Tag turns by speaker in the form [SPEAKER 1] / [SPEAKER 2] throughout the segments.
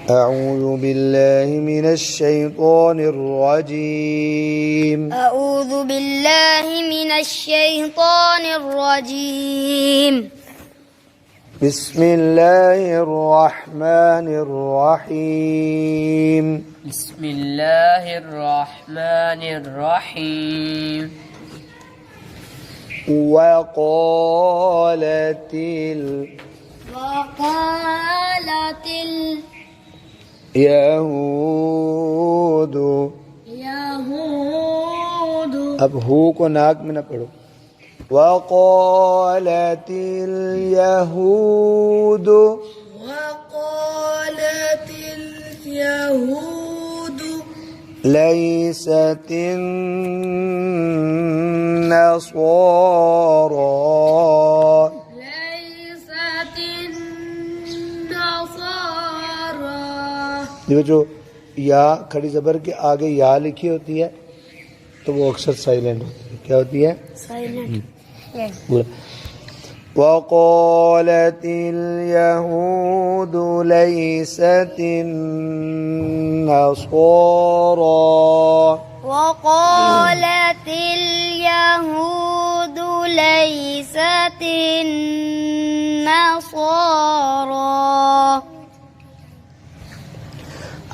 [SPEAKER 1] أعوذ بالله من الشيطان الرجيم.
[SPEAKER 2] أعوذ بالله من الشيطان الرجيم.
[SPEAKER 1] بسم الله الرحمن الرحيم.
[SPEAKER 3] بسم الله الرحمن الرحيم.
[SPEAKER 1] وقالت اليهود अब हू को नाक में न पढ़ो. وقالت اليهود ليست النصارى देखो जो या खड़ी जबर के आगे या लिखी होती है तो वो अक्सर साइलेंट होती है. क्या होती है?
[SPEAKER 2] साइलेंट.
[SPEAKER 1] وقالت اليهود ليست النصارى
[SPEAKER 2] وقالت اليهود ليست النصارى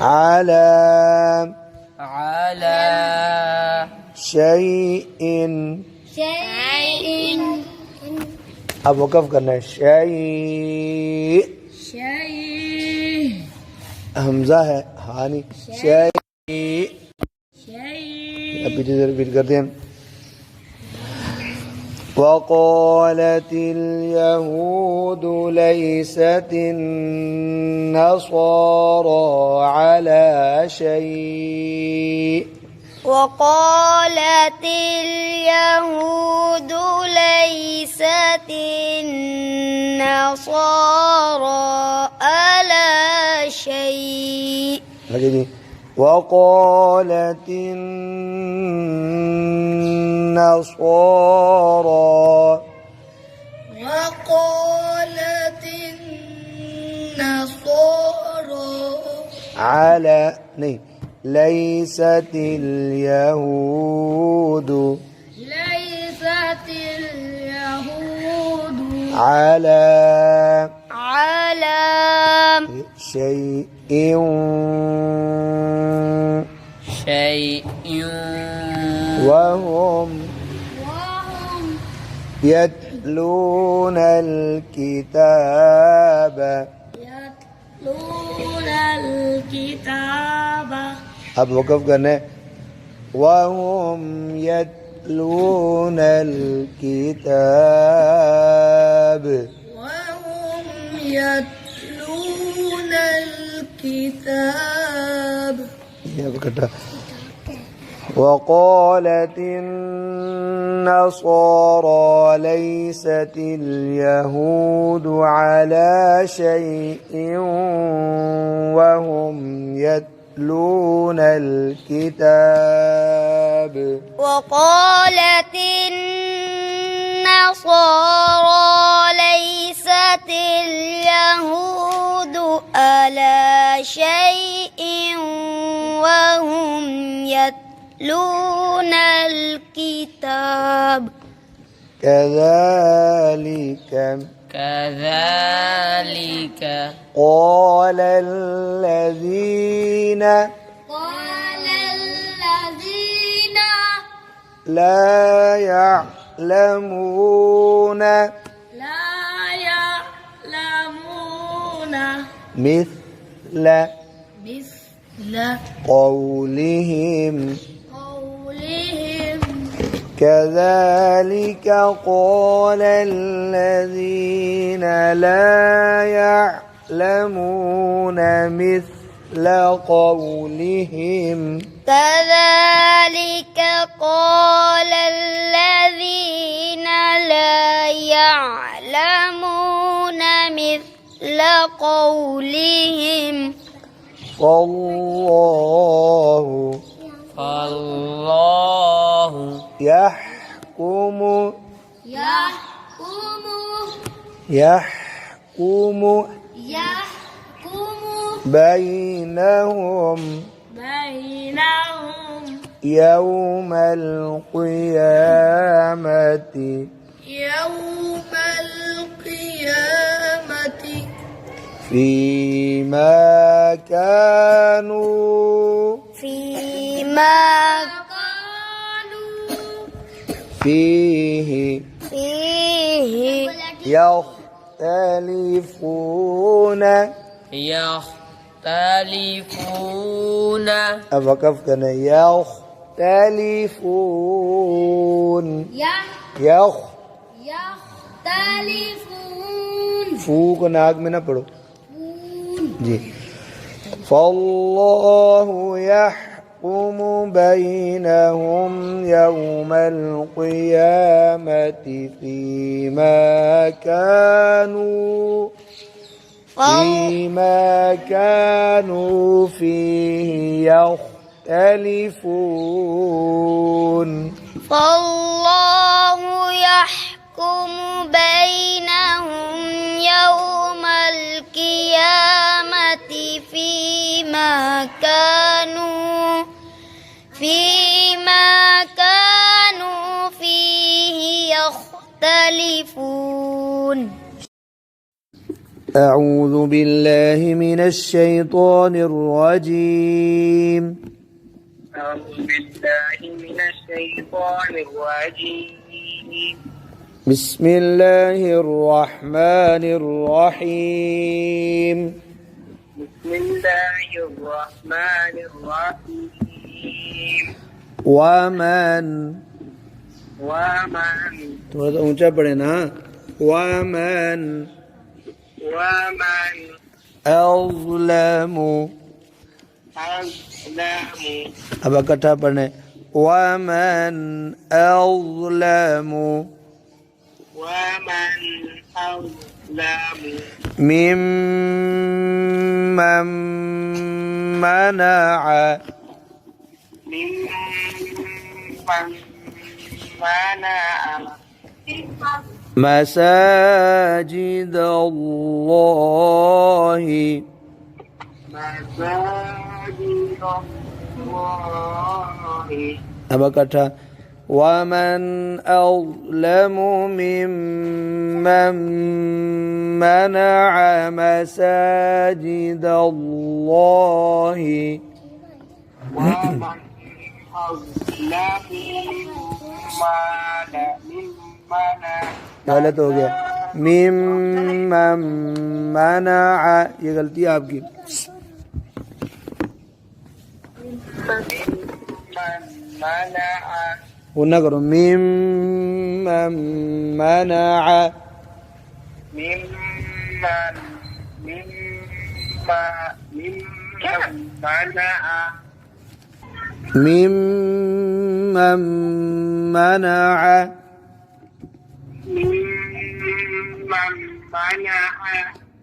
[SPEAKER 1] على شيء अब वक़फ़ करना है. शय हमजा है हानी शय. अब पीछे से रिपीट करते हैं. وقالت اليهود ليست النصارى على شيء.
[SPEAKER 2] وقالت اليهود ليست النصارى على شيء.
[SPEAKER 1] وقالت النصارى على नहीं ليست اليهود على شيء وهم يتلون الكتاب. अब वक़फ़ करने वहुम यतलून الكتاب. وقالت النصارى ليست اليهود على شيء وهم يتلون الكتاب.
[SPEAKER 2] وقالت النصارى ليست اليهود على شيء وهم يتلون الكتاب.
[SPEAKER 1] كذلك قال الذين لا يعلمون مثل قولهم كذلك قال الذين لا يعلمون مثل قولهم
[SPEAKER 2] كذلك قال الذين لا يعلمون مثل قولهم
[SPEAKER 1] فالله يحكم بينهم يوم القيامة فيما كانوا فيه يختلفون. अब वक़फ़ करना यख्तलिफून फू को नाक में ना पढ़ो जी। फल्लाहु यहकुमु बैनहुम यौमल क़ियामति फ़ीमा कानू फ़ीहि यख्तलिफून।
[SPEAKER 2] فالله يحكم بينهم يوم القيامة فيما كانوا فيه يختلفون.
[SPEAKER 1] أعوذ بالله من الشيطان الرجيم. بسم الله الرحمن الرحيم. ومن थोड़ा सा ऊंचा पढ़े ना। वमन أظلم अब इकट्ठा पढ़ने वमन अज़लम मिम्मन मनअ مساجد الله अब इकट्ठा ومن أظلم ممن منع مساجد الله गलत हो गया मिम्मन मनअ ये गलती है आपकी। वो ना करो मिम्मन मनअ मिम्मन मनअ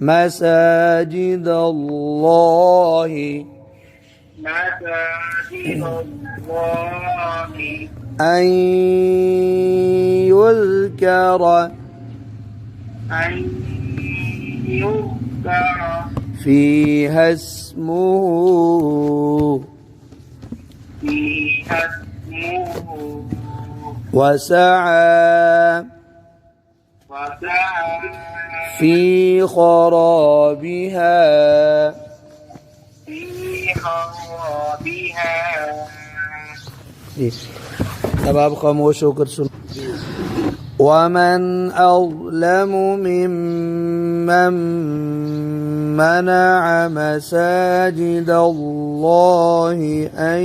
[SPEAKER 1] مساجد الله أن يذكر فيها اسمه وسعى في خرابها अब आप खामोश होकर सुन। ومن أظلم ممن منع مساجد الله أن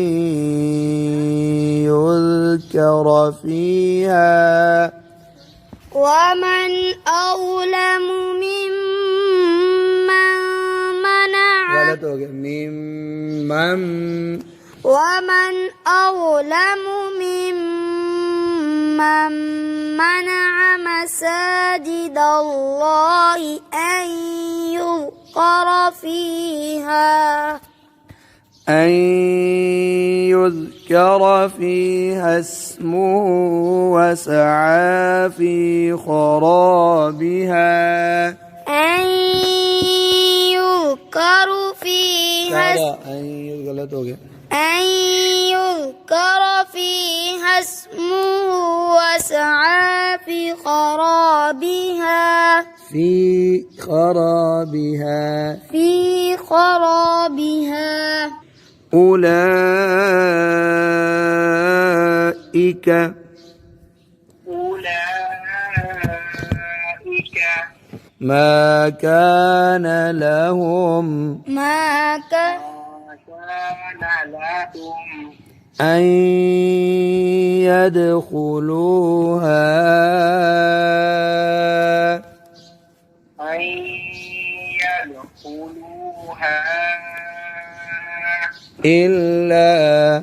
[SPEAKER 1] يذكر فيها
[SPEAKER 2] ومن أظلم ممن منع
[SPEAKER 1] गलत हो गया मिम्मन
[SPEAKER 2] ومن أظلم ممن منع مساجد الله أن يذكر فيها اسمه وسعى في خرابها أن يذكر فيها
[SPEAKER 1] ये गलत हो गया
[SPEAKER 2] أن يذكر فيها اسمه وسعى في خرابها
[SPEAKER 1] أولئك ما كان لهم أن يدخلوها إلا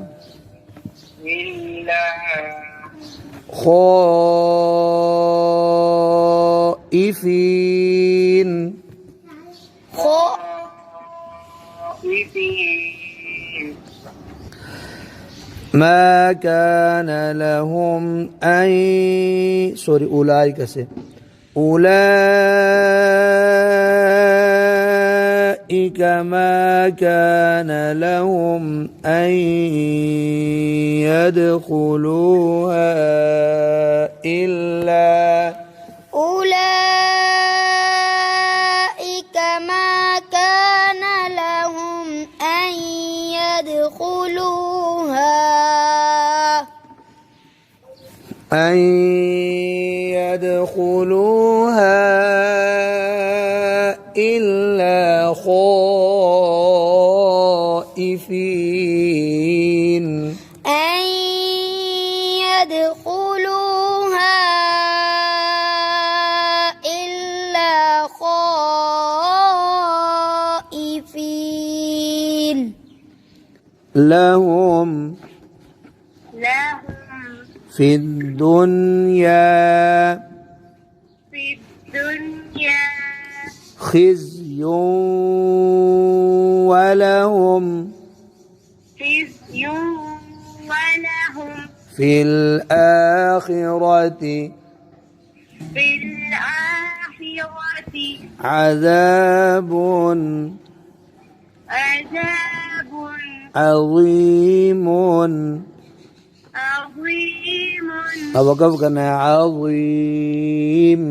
[SPEAKER 1] خائفين ما كان لهم أن أولئك से أولئك ما كان لهم أن يدخلوها إلا
[SPEAKER 2] أولئك ما كان لهم أن يدخلوها إلا خائفين لهم في الدنيا خزي ولهم في الآخرة عذاب عظيم अब वक़्फ़ करना है عظيم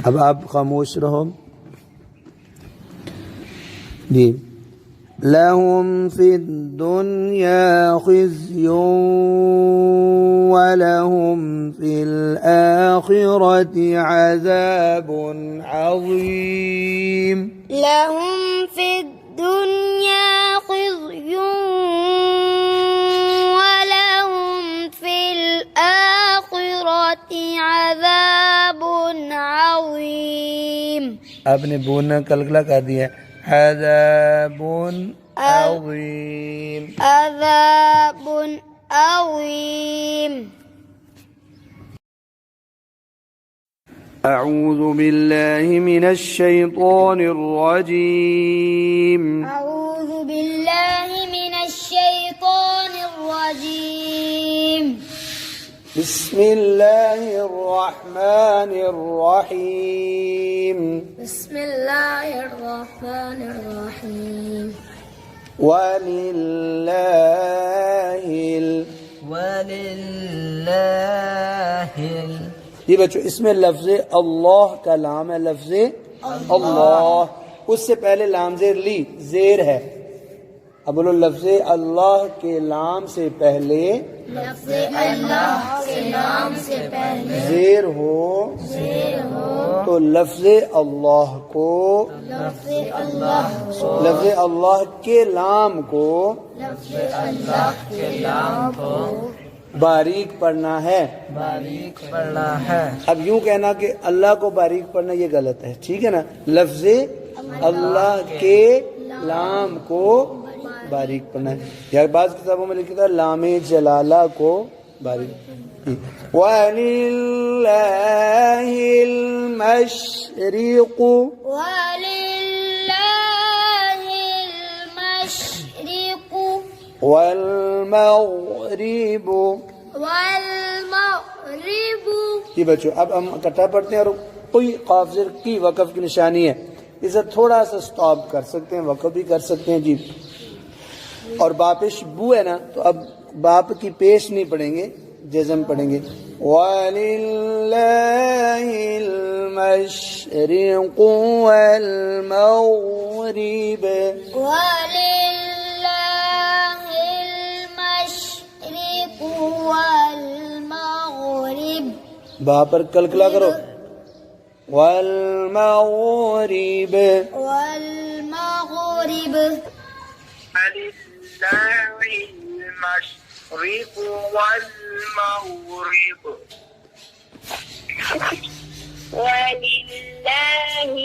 [SPEAKER 2] अब आप खामोश रहो जी لهم في الدنيا خزي ولهم في الآخرة عذاب عظيم لهم في الدنيا خزي ولهم في الآخرة عذاب عظيم
[SPEAKER 1] आपने बोलना कलकला कर दिया عذاب عظيم
[SPEAKER 2] عذاب عظيم
[SPEAKER 1] أعوذ بالله من الشيطان الرجيم
[SPEAKER 2] أعوذ بالله من الشيطان الرجيم
[SPEAKER 1] بسم الله الرحمن الرحيم
[SPEAKER 2] بسم الله الرحمن الرحيم
[SPEAKER 1] ये बच्चों इसमें लफ्ज़ अल्लाह का लाम है लफ्ज़ अल्लाह उससे पहले लाम ज़ेर ली ज़ेर है अब बोलो लफ्ज़ अल्लाह के लाम से पहले
[SPEAKER 2] लफ्ज़ अल्लाह के नाम से पहले
[SPEAKER 1] ज़ेर हो तो लफ्ज़ अल्लाह को
[SPEAKER 2] लफ्ज़ अल्लाह
[SPEAKER 1] लफ्ज़ अल्लाह के लाम को
[SPEAKER 2] लफ्ज़ अल्लाह के नाम को
[SPEAKER 1] बारीक पढ़ना है अब यूं कहना कि अल्लाह को बारीक पढ़ना ये गलत है ठीक है ना लफ्ज़ अल्लाह के लाम को बारीक पढ़ना है यार बाज़ किताबों में लिखा था लामे जलाला को बारीक वलिल्लाहिल मशरिक़ु वल मग़रिबु ये बच्चों अब हम इकट्ठा पढ़ते हैं और कोई क़ाफ ज़ेर की वक़फ़ की निशानी है, इसे थोड़ा सा स्टॉप कर सकते हैं, वक़फ़ भी कर सकते हैं जी। और बापेश बू है ना, तो अब बाप की पेश नहीं पढ़ेंगे, जज़म पढ़ेंगे। वलिल्लाहिल मशरिक़ु वल मग़रिब,
[SPEAKER 2] वलिल्लाहिल मशरिक़ु वल मग़रिब,
[SPEAKER 1] बा पर कलकला करो, वल मग़रिब,
[SPEAKER 2] वल मग़रिब,
[SPEAKER 4] वलिल्लाहिल मशरिक़ वल मग़रिब, वलिल्लाहिल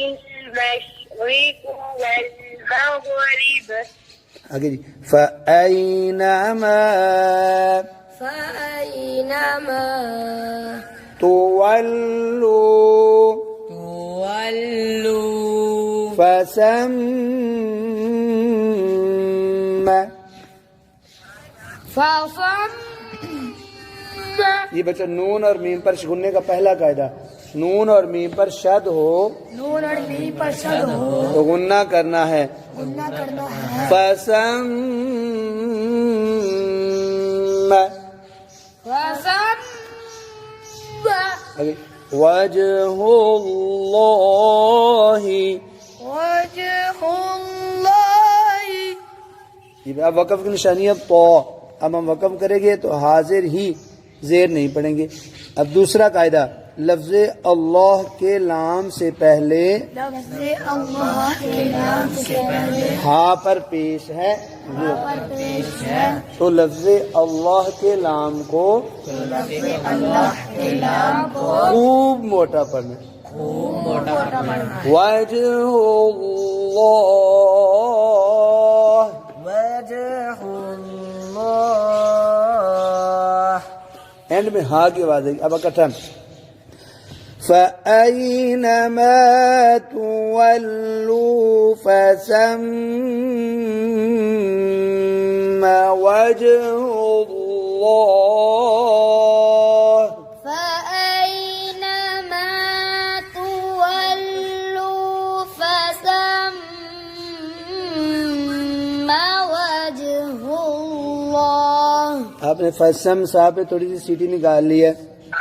[SPEAKER 4] मशरिक़ वल मग़रिब।
[SPEAKER 1] आगे जी। फ़अयनमा
[SPEAKER 2] फ़अयनमा
[SPEAKER 1] तुवल्लू
[SPEAKER 3] तुवल्लू
[SPEAKER 1] फसम्मा। ये बच्चा नून और मीम पर गुन्ने का पहला कायदा, नून और मीम पर शद हो,
[SPEAKER 2] नून और मीम पर शद हो,
[SPEAKER 1] तो गुन्ना करना है।
[SPEAKER 2] गुन्ना करना है।
[SPEAKER 1] फसम्मा।
[SPEAKER 2] फसम्मा
[SPEAKER 1] आगे। वजहुल्लाहि,
[SPEAKER 2] वजहुल्लाहि,
[SPEAKER 1] ये अब वक़फ़ की निशानी है तो, अब हम वक़फ़ करेंगे तो हाजिर ही, ज़ेर नहीं पढ़ेंगे। अब दूसरा कायदा, लफ्ज़ अल्लाह के लाम से पहले
[SPEAKER 2] लफ्ज़ अल्लाह के नाम से पहले
[SPEAKER 1] हा पर पेश है,
[SPEAKER 2] पर पेश है,
[SPEAKER 1] तो लफ्ज़ अल्लाह के लाम को
[SPEAKER 2] लफ्ज़ अल्लाह के नाम को
[SPEAKER 1] खूब मोटा पढ़ना,
[SPEAKER 3] खूब मोटा पढ़ना।
[SPEAKER 1] वजहुल्लाह,
[SPEAKER 3] वजहुल्लाह,
[SPEAKER 1] एंड में हा की आवाज़ आएगी। अब इकट्ठा, फ़अयनमा तुवल्लू फसम्मा वजहुल्लाह।
[SPEAKER 2] फ़अयनमा तुवल्लू फसम्मा वजहुल्लाह।
[SPEAKER 1] आपने फसम साहब पे थोड़ी सी सीटी निकाल ली है।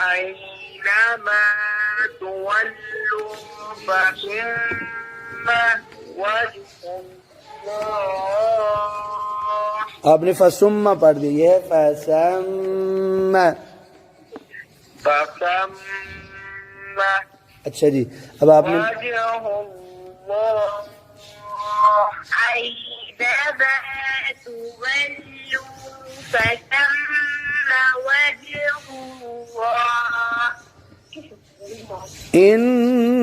[SPEAKER 4] अयनमा तुवल्लू फसम्मा वजहुल्लाह।
[SPEAKER 1] आपने फसुम्मा पढ़ दी, ये है फसम्मा।
[SPEAKER 4] फसम्मा
[SPEAKER 1] अच्छा जी, अब आपने
[SPEAKER 4] वजहुल्लाह। अयनमा तुवल्लू फसम्मा वजहुल्लाह।
[SPEAKER 1] इन्नल्लाह,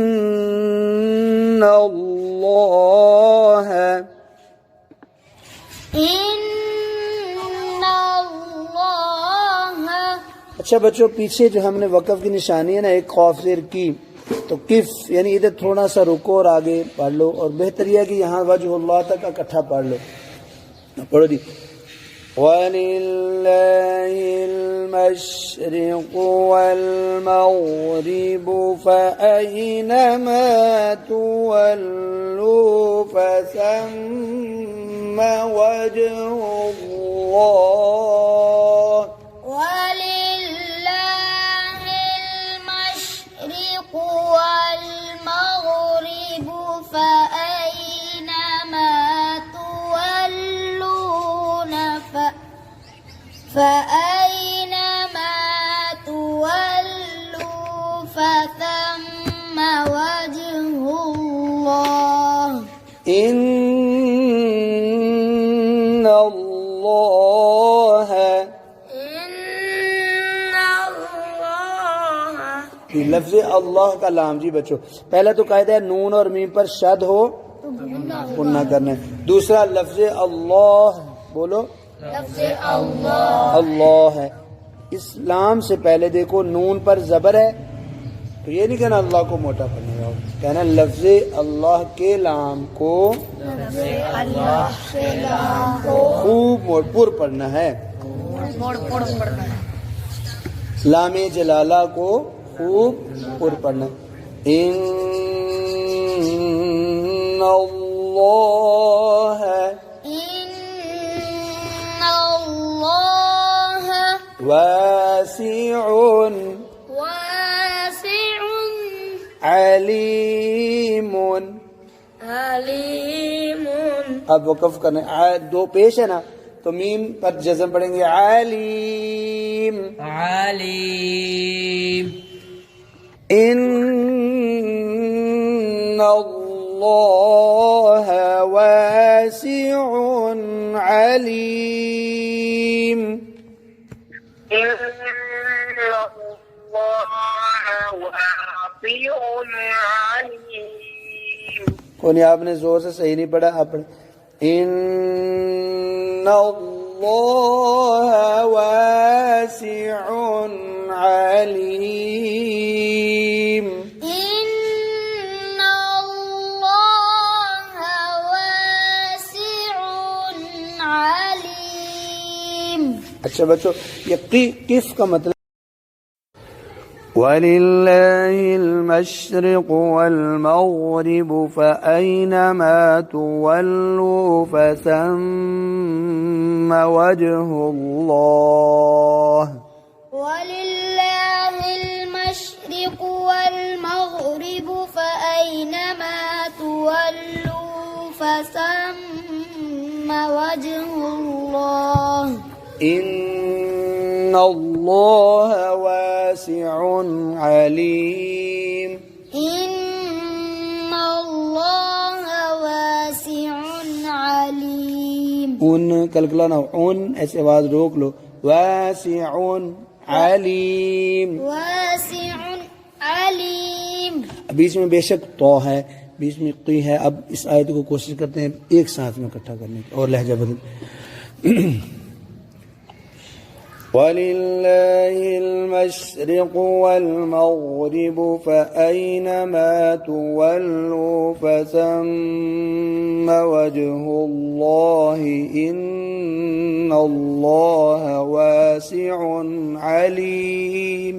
[SPEAKER 2] इन्नल्लाह।
[SPEAKER 1] अच्छा बच्चों, पीछे जो हमने वक़फ़ की निशानी है ना, एक ख़ौफ ज़ेर की, तो किफ यानी इधर थोड़ा सा रुको और आगे पढ़ लो, और बेहतर यह है कि यहाँ वजहुल्लाह तक इकट्ठा पढ़ लो। पढ़ो जी। वलिल्लाहिल मशरिक़ु वल मग़रिबु फ़अयनमा तुवल्लू फसम्मा वजहुल्लाह।
[SPEAKER 2] वलिल्लाहिल मशरिक़ु वल मग़रिबु फ़अयनमा तुवल्लून फ़अयनमा तुवल्लू फथम्मा वजहुल्लाह।
[SPEAKER 1] इन्नल्लाह,
[SPEAKER 2] इन्नल्लाह।
[SPEAKER 1] लफ्ज़ अल्लाह का लाम जी बच्चों, पहला तो कायदा है नून और मीम पर शद हो, गुन्ना करना है। दूसरा लफ्ज़ अल्लाह, बोलो
[SPEAKER 2] लफ्ज़ अल्लाह।
[SPEAKER 1] अल्लाह है, इस लाम से पहले देखो नून पर ज़बर है, तो ये नहीं कहना अल्लाह को मोटा करने का, कहना लफ्ज़ अल्लाह के लाम को
[SPEAKER 2] अल्लाह के नाम को
[SPEAKER 1] खूब मोड़पुर पढ़ना है।
[SPEAKER 2] मोड़ पढ़ना है।
[SPEAKER 1] लामे जलाला को खूब पुर पढ़ना है। इन्नल्लाह
[SPEAKER 2] इन्नल्लाह
[SPEAKER 1] वासिउन
[SPEAKER 2] वासिउन
[SPEAKER 1] अलीमुन।
[SPEAKER 2] अलीमुन।
[SPEAKER 1] अब वक़फ़ करने, दो पेश है ना, तो मीम पर जज़म पढ़ेंगे अलीम।
[SPEAKER 3] अलीम।
[SPEAKER 1] इन्नल्लाह वासिउन अलीम। कौन आपने जोर से सही नहीं पढ़ा, आपने इन्नल्लाह वासिउन अलीम।
[SPEAKER 2] इन्नल्लाह वासिउन अलीम।
[SPEAKER 1] अच्छा बच्चों, ये किफ का मतलब वलिल्लाहिल मशरिक़ु वल मग़रिबु फ़अयनमा तुवल्लू फ़सम्म वजहुल्लाह।
[SPEAKER 2] वलिल्लाहिल मशरिक़ु वल मग़रिबु फ़अयनमा तुवल्लू फ़सम्म वजहुल्लाह।
[SPEAKER 1] इन्नल्लाह वासिउन अलीम।
[SPEAKER 2] इन्नल्लाह वासिउन अलीम।
[SPEAKER 1] उन कलकला ना, उन ऐसे आवाज रोक लो, वासिउन अलीम।
[SPEAKER 2] वासिउन अलीम।
[SPEAKER 1] बीच में बेशक तो है, बीच में की है। अब इस आयत को कोशिश करते हैं एक साथ में इकट्ठा करने की और लहजा बदल। वलिल्लाहिल मशरिक़ु वल मग़रिबु फ़अयनमा तुवल्लू फ़सम्म वजहुल्लाहि इन्नल्लाह वासिउन अलीम।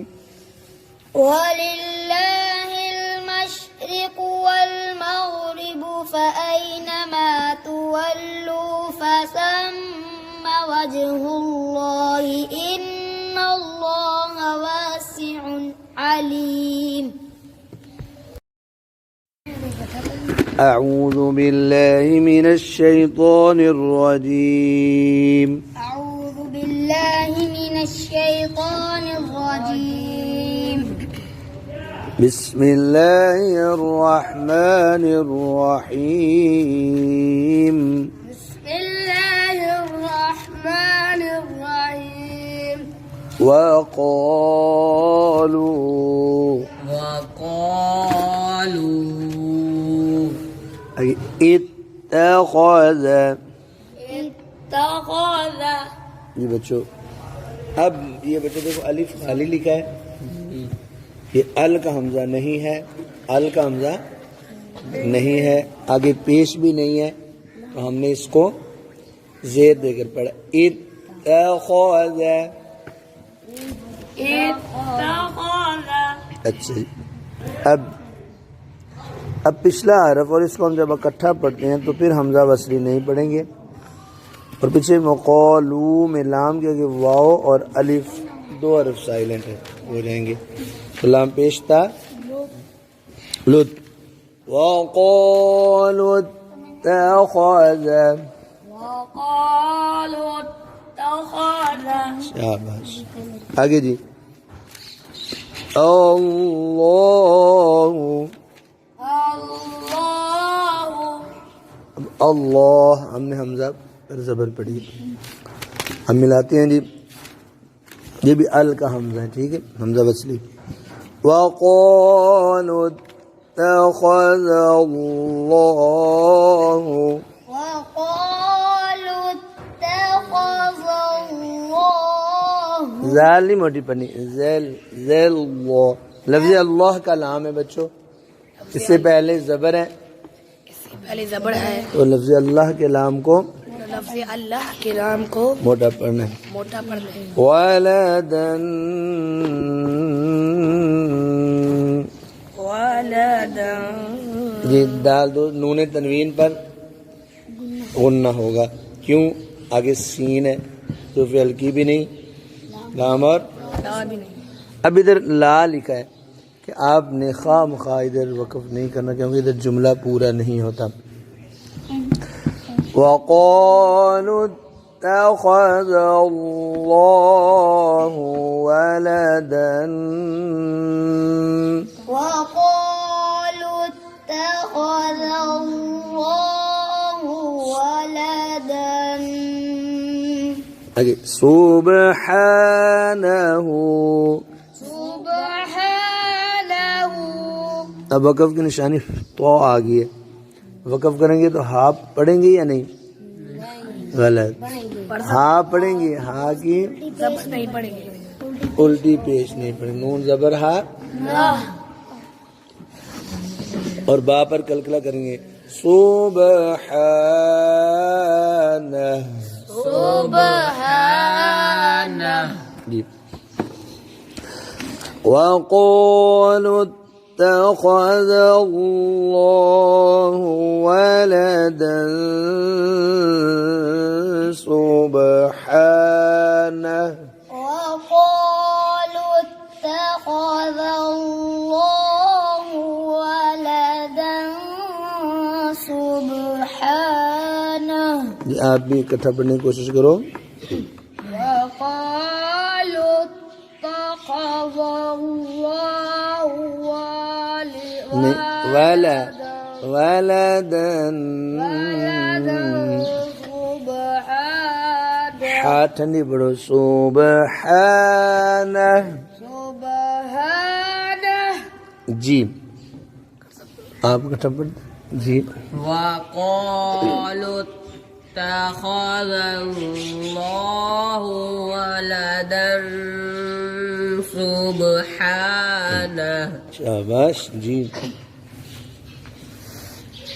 [SPEAKER 2] वलिल्लाहिल मशरिक़ु वल मग़रिबु फ़अयनमा तुवल्लू फ़सम्म वजहुल्लाहि इन्नल्लाह वासिउन अलीम।
[SPEAKER 1] अऊज़ु बिल्लाहि मिनश शैतानिर रजीम।
[SPEAKER 2] अऊज़ु बिल्लाहि मिनश शैतानिर रजीम।
[SPEAKER 1] बिस्मिल्लाहिर रहमानिर रहीम।
[SPEAKER 2] बिस्मिल्लाहिर रहमानिर रहीम।
[SPEAKER 1] वक़ालू इत्तख़ज़।
[SPEAKER 2] इत्तख़ज़।
[SPEAKER 1] ये बच्चों, अब ये बच्चों देखो अलिफ खाली लिखा है, ये अल का हमजा नहीं है, अल का हमजा नहीं है, आगे पेश भी नहीं है, तो हमने इसको जेर देकर पढ़ा इत्तख़ज़। अच्छा, अब पिछला हरफ और इसको हम जब इकट्ठा पढ़ते हैं तो फिर हमजा वसली नहीं पढ़ेंगे, और पीछे मक़ालू में लाम के आगे वाव और अलिफ दो हरफ साइलेंट हो जाएंगे, तो लाम पेश था लुत। वक़ालू इत्तख़ज़। शाबाश। आगे जी, अल्लाहु। अब अल्लाह हमने हमजा पर ज़बर पढ़ी, हम मिलाते हैं जी, ये भी अल का हमजा है, ठीक है, हमजा वसली। वक़ालू इत्तख़ज़ अल्लाहु। ज़ाल नहीं मोटी पढ़नी, ज़ैल ज़ैल लफ्ज़ अल्लाह का लाम है बच्चों, इससे पहले ज़बर है,
[SPEAKER 3] पहले ज़बर है,
[SPEAKER 1] तो लफ्ज़ अल्लाह के लाम को,
[SPEAKER 3] लफ्ज़ अल्लाह के नाम को
[SPEAKER 1] मोटा पढ़ना है।
[SPEAKER 3] मोटा पढ़ना है।
[SPEAKER 1] वलदन
[SPEAKER 3] वलदा
[SPEAKER 1] ये दाल दो नून तनवीन पर गुन्ना होगा। क्यों? आगे सीन है तो फिर हल्की भी नहीं, लाम और
[SPEAKER 3] ला भी नहीं।
[SPEAKER 1] अब इधर ला लिखा है कि आपने खामखा इधर वक़फ़ नहीं करना, क्योंकि इधर जुमला पूरा नहीं होता। वक़ालू इत्तख़ज़ल्लाहु वलदन,
[SPEAKER 2] وقالوا اتخذ الله ولدا
[SPEAKER 1] आगे सुब्हानहु,
[SPEAKER 2] سبحانه
[SPEAKER 1] अब वक़फ़ की निशानी तो आ गई है। वक़फ़ करेंगे तो हा पढ़ेंगे या नहीं? गलत, हा पढ़ेंगे, हा की
[SPEAKER 3] जबर नहीं पड़ेंगे।
[SPEAKER 1] उल्टी पेश नहीं पड़ेंगे। नून जबर हा और बा पर कलकला करेंगे सुब्हानह।
[SPEAKER 2] سبحانه
[SPEAKER 1] जी। वक़ालू इत्तख़ज़ अल्लाहु वलदन सुब्हानह।
[SPEAKER 2] وقالوا اتخذ الله ولدا سبحانه
[SPEAKER 1] जी आप भी इकट्ठा पढ़ने की कोशिश करो।
[SPEAKER 2] وقالوا اتخذ الله
[SPEAKER 1] नहीं, वाला वलदन
[SPEAKER 2] سبحانه
[SPEAKER 1] हा ठंडी पढ़ो सुब्हानह।
[SPEAKER 2] سبحانه
[SPEAKER 1] जी आप इकट्ठा पढ़ जी।
[SPEAKER 5] وقالوا اتخذ الله ولدا سبحانه
[SPEAKER 1] शाबाश जी।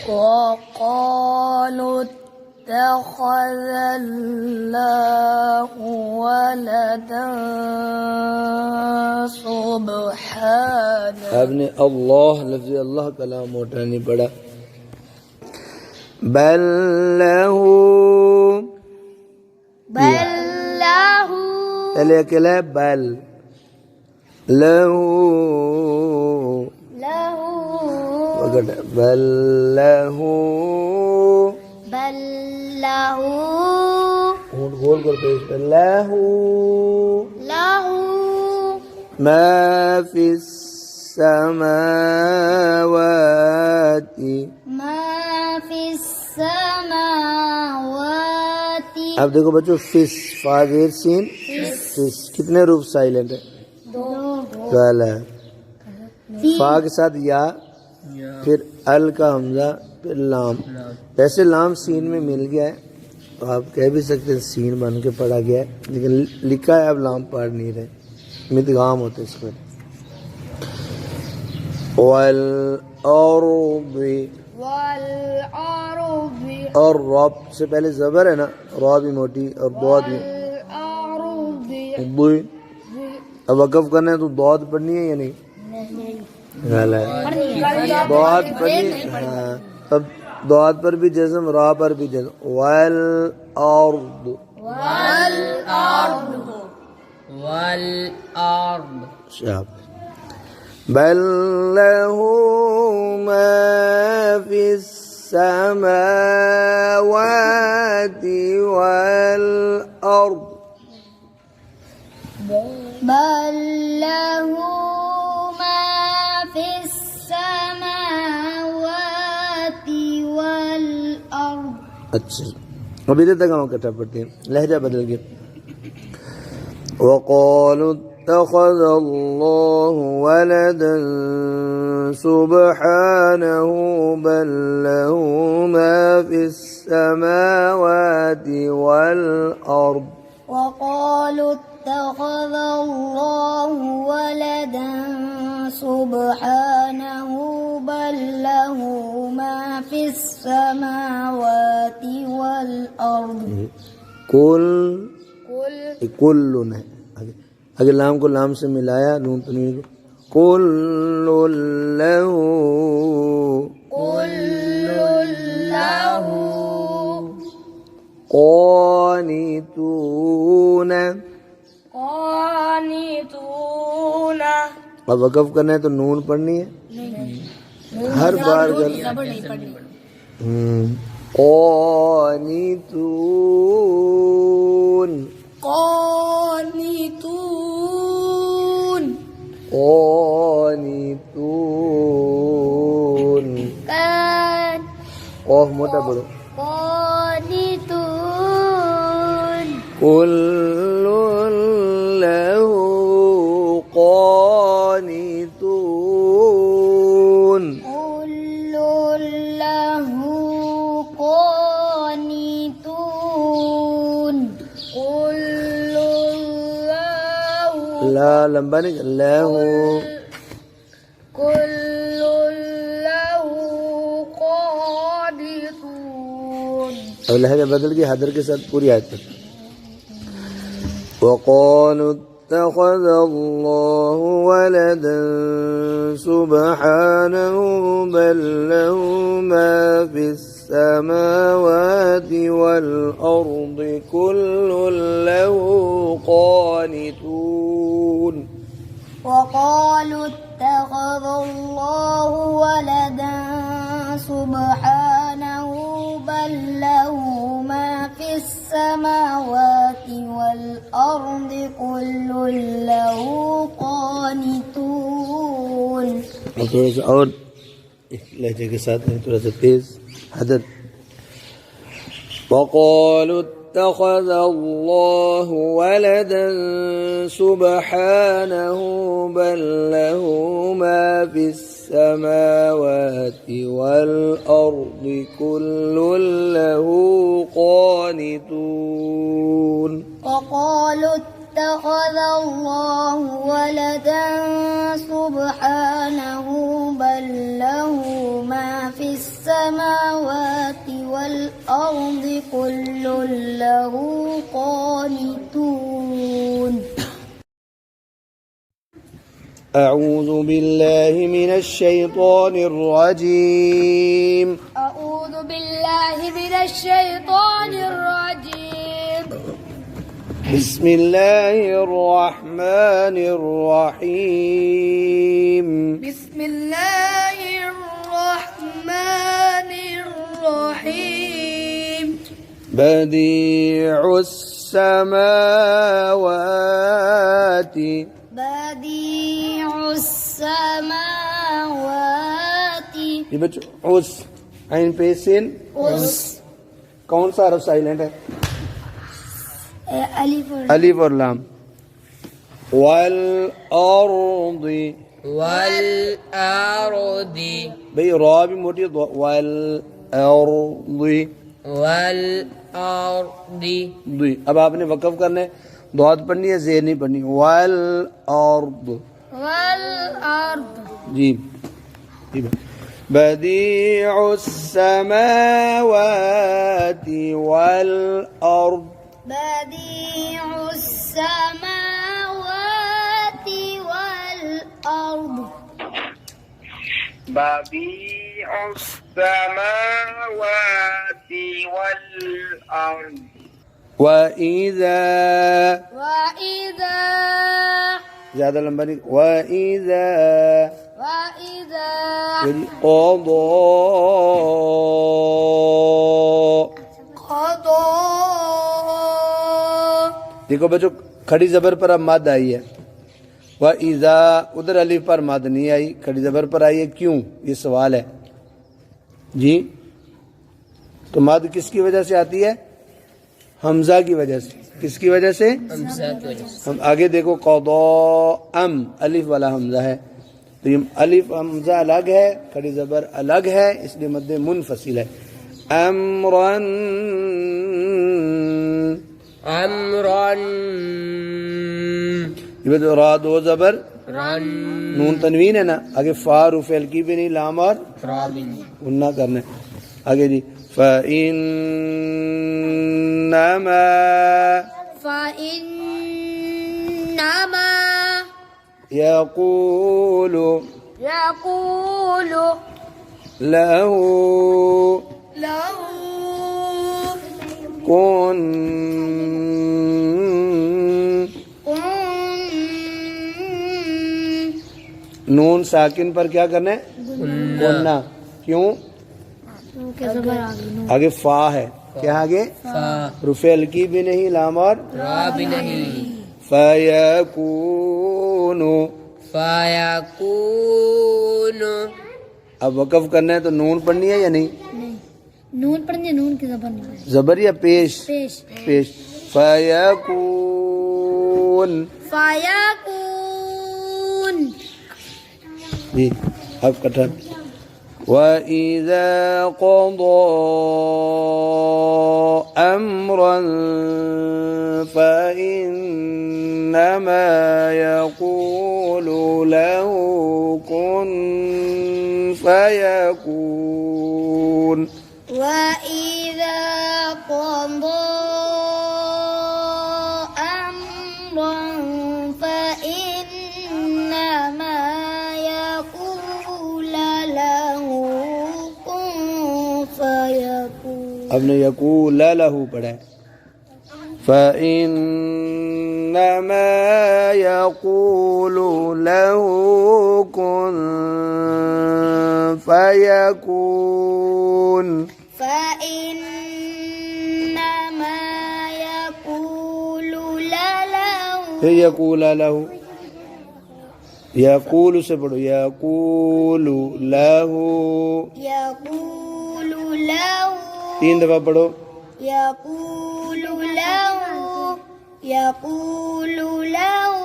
[SPEAKER 2] وقالوا اتخذ الله ولدا سبحانه
[SPEAKER 1] आपने अल्लाह लफ्ज़ अल्लाह कलाम मोटा नहीं पढ़ा। बल लहू,
[SPEAKER 2] بل له
[SPEAKER 1] पहले अकेला है बल लहू
[SPEAKER 2] له
[SPEAKER 1] बल लहू
[SPEAKER 2] بل له
[SPEAKER 1] ऊँट गोल कर पेश पे लहू
[SPEAKER 2] له
[SPEAKER 1] मा फिस समावाति।
[SPEAKER 2] ما في السماوات
[SPEAKER 1] अब देखो बच्चों फिस फाज़ेर सीन फिस कितने रूप साइलेंट है? गलत। फा के साथ या फिर अल का हमजा फिर लाम। वैसे लाम सीन में मिल गया है तो आप कह भी सकते हैं सीन बन के पढ़ा गया है, लेकिन लिखा है अब लाम पढ़ नहीं रहे, मिदगाम होते इसको। वल अर्दी,
[SPEAKER 2] والأرض
[SPEAKER 1] और रब से पहले जबर है ना, रॉ भी मोटी और दौद भी
[SPEAKER 2] والأرض
[SPEAKER 1] दुई। अब वक़फ़ करना है तो दौद पढ़नी है या नहीं? गलत। दौद पढ़नी है, हाँ। तब दौद पर भी जज़म, रा पर भी जज़म। वल अर्द,
[SPEAKER 5] والأرض
[SPEAKER 1] शाबाश। बल लहू मा फिस समावाति वल अर्द।
[SPEAKER 2] بل له ما في السماوات والأرض
[SPEAKER 1] अच्छा, अब इधर तक हम इकट्ठा पढ़ते हैं, लहजा बदल गया। वक़ालू इत्तख़ज़ अल्लाहु वलदन सुब्हानहु बल लहू मा फिस समावाति वल अर्द।
[SPEAKER 2] وقالوا اتخذ الله ولدا سبحانه بل له ما في السماوات والأرض
[SPEAKER 1] कुल
[SPEAKER 2] قل
[SPEAKER 1] कुल्लुन है, आगे आगे लाम को लाम से मिलाया, नून तनवीन को कुल्लु लहू क़ानितून। अब वक़फ़ करना है तो नून पढ़नी है, हर बार
[SPEAKER 3] जबर नहीं पढ़नी।
[SPEAKER 1] क़ानितून
[SPEAKER 3] क़ानितून
[SPEAKER 1] क़ानितून। ओह मोटा बोलो।
[SPEAKER 2] क़ानितून
[SPEAKER 1] कुल्लु लहू क़ानितून।
[SPEAKER 2] कुल्लु लहू क़ानितून। कुल्लु लहू
[SPEAKER 1] ला लंबा नहीं, लहू
[SPEAKER 2] कुल्लु लहू क़ानितून।
[SPEAKER 1] अब लहजा बदल के हदर के साथ पूरी आयत पर। वक़ालू इत्तख़ज़ अल्लाहु वलदन सुब्हानहु बल लहू मा फिस्समावाति वल अर्दि कुल्लुन लहू क़ानितून।
[SPEAKER 2] وقالوا اتخذ الله ولدا سبحانه بل له ما في السماوات والأرض كل له قانتون।
[SPEAKER 1] अब थोड़ा सा और लहजे के साथ में थोड़ा सा तेज हदर। वक़ालू इत्तख़ज़ अल्लाहु वलदन सुब्हानहु बल लहू मा फिस्समावाति वल अर्दि कुल्लुन लहू क़ानितून।
[SPEAKER 2] وقالوا اتخذ الله ولدا سبحانه بل له ما في السماوات والأرض كل له قانتون।
[SPEAKER 1] أعوذ بالله من الشيطان الرجيم.
[SPEAKER 2] أعوذ بالله من الشيطان الرجيم.
[SPEAKER 1] بسم الله الرحمن الرحيم.
[SPEAKER 3] بسم الله الرحمن الرحيم.
[SPEAKER 1] بديع السماوات
[SPEAKER 2] بديع السماوات
[SPEAKER 1] ये बच्चों उस आइन पे सिन कौन सा हरफ साइलेंट है?
[SPEAKER 2] अलिफ
[SPEAKER 1] अलिफ और लाम। वल अर्दी
[SPEAKER 5] वल अर्दि
[SPEAKER 1] भाई रॉ भी मोटी है, वल अर्दी
[SPEAKER 5] वल अर्दि।
[SPEAKER 1] अब आपने वक़फ़ करना है, दौद पढ़नी है, ज़ेर नहीं पढ़नी। वल अर्द
[SPEAKER 2] والأرض
[SPEAKER 1] जी بديع السماوات والأرض
[SPEAKER 2] بديع السماوات والأرض
[SPEAKER 4] بديع السماوات والأرض
[SPEAKER 1] وإذا
[SPEAKER 2] وإذا
[SPEAKER 1] ज़्यादा लंबा नहीं, وإذا
[SPEAKER 2] وإذا
[SPEAKER 1] القضاء।
[SPEAKER 2] قضى
[SPEAKER 1] देखो बच्चों खड़ी जबर पर अब मद आई है, वइज़ा उधर अलिफ पर मद नहीं आई, खड़ी जबर पर आई है, क्यों? ये सवाल है जी। तो मद किसकी वजह से आती है? हमजा की वजह से। किसकी वजह से?
[SPEAKER 5] हमजा की वजह से।
[SPEAKER 1] हम आगे देखो क़ज़ा अलिफ वाला हमजा है, तो ये अलिफ हमजा अलग है, खड़ी जबर अलग है, इसलिए मद मुनफसिल है। अमरन
[SPEAKER 5] अमरन
[SPEAKER 1] ये तो रा दो जबर
[SPEAKER 5] रन
[SPEAKER 1] नून तनवीन है ना, आगे फा रुफेल की भी नहीं, लाम और
[SPEAKER 5] राबिन
[SPEAKER 1] उन्ना करना है। आगे जी फ़इन्नमा
[SPEAKER 2] فإنما
[SPEAKER 1] यकूलु
[SPEAKER 3] यकूलु
[SPEAKER 1] लहू
[SPEAKER 3] लहू
[SPEAKER 1] कुन नून साकिन पर क्या करना है? गुन्ना। क्यों? आगे फा है, क्या आगे?
[SPEAKER 5] फा
[SPEAKER 1] रुफे अलकी भी नहीं, लाम और
[SPEAKER 5] रा भी नहीं।
[SPEAKER 1] फयकूनु।
[SPEAKER 5] फयकूनु
[SPEAKER 1] अब वक़फ़ करना है तो नून पढ़नी है या नहीं?
[SPEAKER 3] नून पढ़ने, नून की जबर नहीं
[SPEAKER 1] जबर या पेश?
[SPEAKER 3] पेश
[SPEAKER 1] पेश। फयकून।
[SPEAKER 3] फायकून
[SPEAKER 1] जी अब कठन। वइज़ा क़ज़ा अम्रन फ़इन्नमा यक़ूलु लहू कुन फ़यकून।
[SPEAKER 3] وإذا قضى أمرا فإنما يقول له كن فيكون
[SPEAKER 1] अब ने यकूल लहू पढ़ा है। फ़इन्नमा यक़ूलु लहू कुन फ़यकून।
[SPEAKER 3] فإنما يقول له
[SPEAKER 1] फिर यकूल लहू, यकूल से पढ़ो, यकूल लहू।
[SPEAKER 3] يقول له
[SPEAKER 1] 3 दफा पढ़ो।
[SPEAKER 3] يقول له يقول له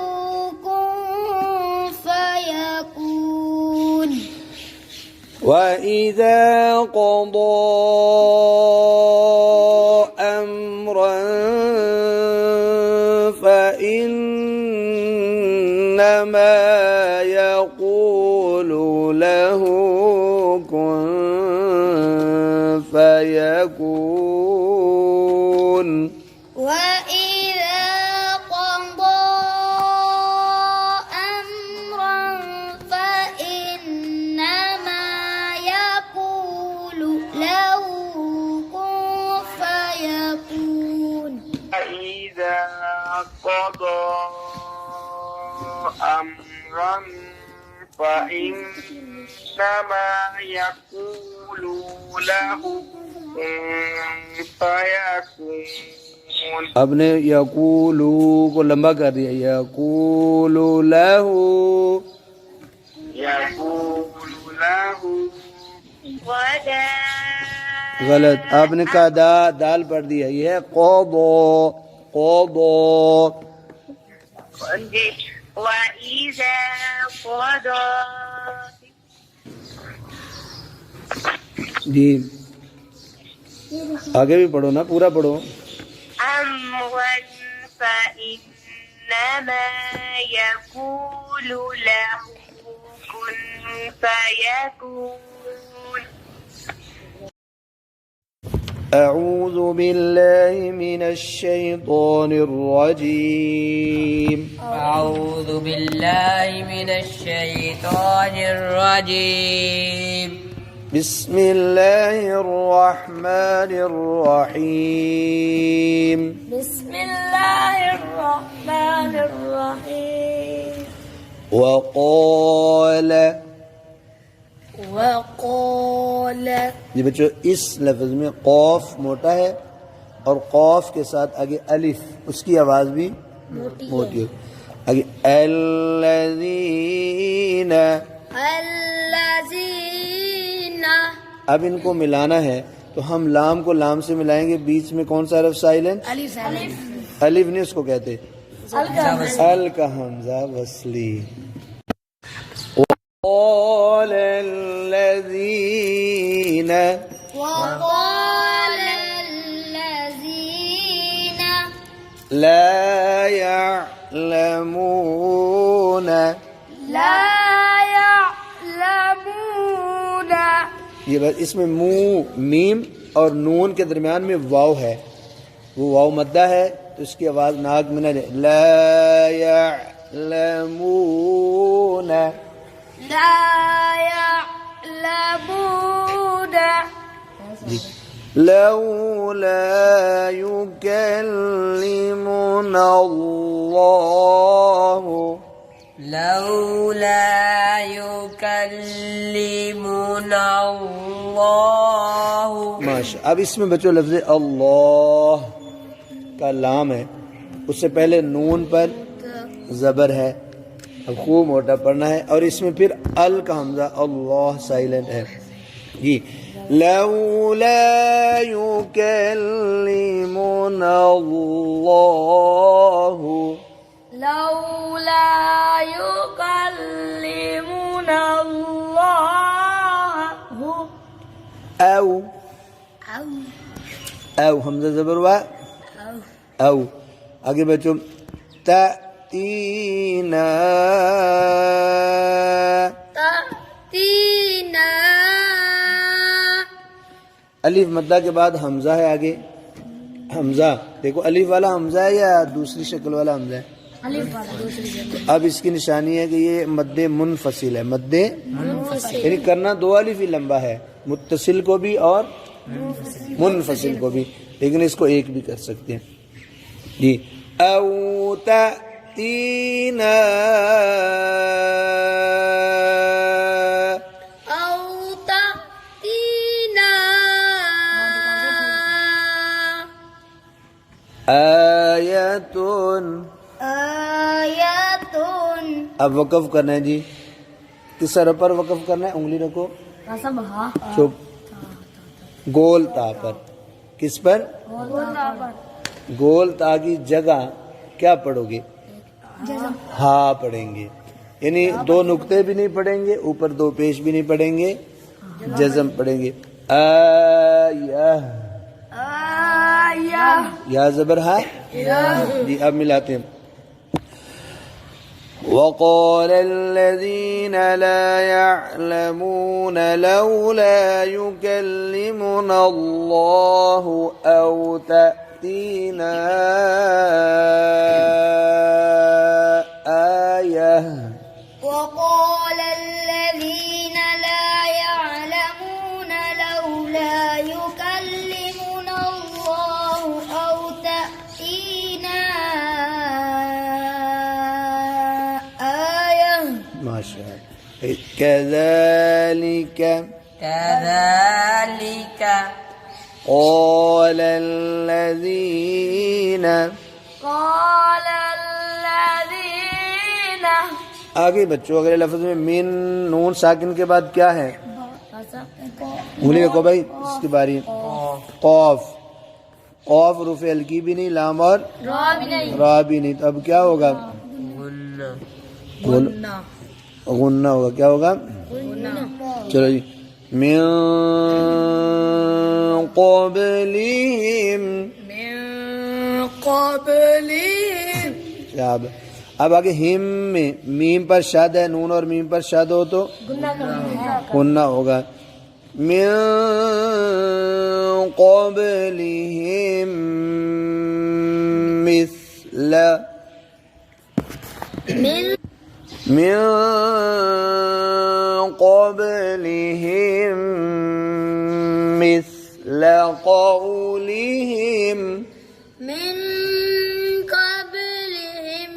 [SPEAKER 3] كن فيكون
[SPEAKER 1] وإذا قضى أمرا فإنما يقول له كن فيكون
[SPEAKER 3] وإذا قضى أمرا فإنما يقول له كن فيكون
[SPEAKER 4] فإذا قضى أمرا فإنما يقول له كن فيكون।
[SPEAKER 1] अब ने यकूलू को लंबा कर दिया, यकूलू लहू।
[SPEAKER 4] يقول له غدا
[SPEAKER 1] गलत, आपने कहा दाल पढ़ दिया, ये है क़ज़ा। क़ज़ा
[SPEAKER 4] وإذا قضى
[SPEAKER 1] जी। आगे भी पढ़ो ना, पूरा पढ़ो।
[SPEAKER 4] أمرا فإنما يقول له كن فيكون.
[SPEAKER 1] أعوذ بالله من الشيطان الرجيم.
[SPEAKER 5] أعوذ بالله من الشيطان الرجيم.
[SPEAKER 1] بسم الله الرحمن الرحيم.
[SPEAKER 3] بسم الله الرحمن الرحيم
[SPEAKER 1] وقال
[SPEAKER 3] وقال
[SPEAKER 1] जी बच्चों, इस लफ्ज़ में कौफ मोटा है और कौफ के साथ आगे अलिफ, उसकी आवाज़ भी मोटी है। आगे अल्लज़ीना,
[SPEAKER 3] الذين
[SPEAKER 1] अब इनको मिलाना है तो हम लाम को लाम से मिलाएंगे, बीच में कौन सा हरफ साइलेंट?
[SPEAKER 3] अलिफ
[SPEAKER 1] अलिफ नहीं, उसको कहते अल का हमजा वस्ली। وقال الذين
[SPEAKER 3] وقال الذين
[SPEAKER 1] لا يعلمون
[SPEAKER 3] لا يعلمون
[SPEAKER 1] ये बस इसमें मुंह मीम और नून के दरमियान में वाव है, वो वाव मद्दा है तो इसकी आवाज नाक में न जाए। ला या يعلمون
[SPEAKER 3] لا يعلمون
[SPEAKER 1] لولا يكلمنا الله
[SPEAKER 5] لولا يكلمنا الله
[SPEAKER 1] माशा। अब इसमें बच्चों लफ्ज़ अल्लाह का लाम है, उससे पहले नून पर ज़बर है, अब खूब मोटा पढ़ना है, और इसमें फिर अल का हमजा अल्लाह साइलेंट है जी। लौला युकल्लिमुना अल्लाहु
[SPEAKER 3] लौला युकल्लिमुना अल्लाहु
[SPEAKER 1] औ औ हमजा ज़बर हुआ औ। आगे बच्चों ततीना
[SPEAKER 3] तीना
[SPEAKER 1] अलिफ मद्दा के बाद हमजा है, आगे हमजा देखो अलिफ वाला हमजा है या दूसरी शक्ल वाला हमजा है?
[SPEAKER 3] अलिफ वाला दूसरी जगह
[SPEAKER 1] अब इसकी निशानी है कि ये मद्दे मुनफसिल है, मद्दे यानी करना दो अलिफ ही लंबा है, मुत्तसिल को भी और मुनफसिल को भी, लेकिन इसको एक भी कर सकते हैं जी। औ ततीना आयतुन।
[SPEAKER 3] आयतुन
[SPEAKER 1] अब वक़फ़ करना है जी, किस तरह पर वक़फ़ करना है? उंगली रखो चुप, गोल ता पर। किस पर? गोल ता की जगह क्या पढ़ोगे? हा पढ़ेंगे, यानी दो नुक्ते भी नहीं पढ़ेंगे, ऊपर दो पेश भी नहीं पढ़ेंगे, जज़म पढ़ेंगे। आया या ज़बर हा जी। अब मिलाते हैं। वक़ाल अल्लज़ीना ला यअलमून लौला युकल्लिमुना अल्लाहु औ तअतीना आयह।
[SPEAKER 3] وقال الذين لا يعلمون لولا يكلمنا الله أو تأتينا آية
[SPEAKER 1] माशाअल्लाह। कज़ालिक
[SPEAKER 5] كذلك
[SPEAKER 1] قال الذين।
[SPEAKER 3] قال الذين
[SPEAKER 1] आगे बच्चों अगले लफ्ज में मिन नून साकिन के बाद क्या है? उंगली रखो भाई, इसकी बारी। कौफ, कौफ रुफ़े हल्की भी नहीं, लाम और रा भी नहीं, तो अब क्या होगा?
[SPEAKER 5] गुन्ना
[SPEAKER 1] गुन्ना होगा। क्या होगा? चलो जी। मिन क़ब्लिहिम शाब। अब आगे हिम में मीम पर शद है, नून और मीम पर शद हो तो गुन्ना होगा। मिन क़ब्लिहिम मिस्ल मिन क़ब्लिहिम मिस्ल क़ौलिहिम
[SPEAKER 3] من قبلهم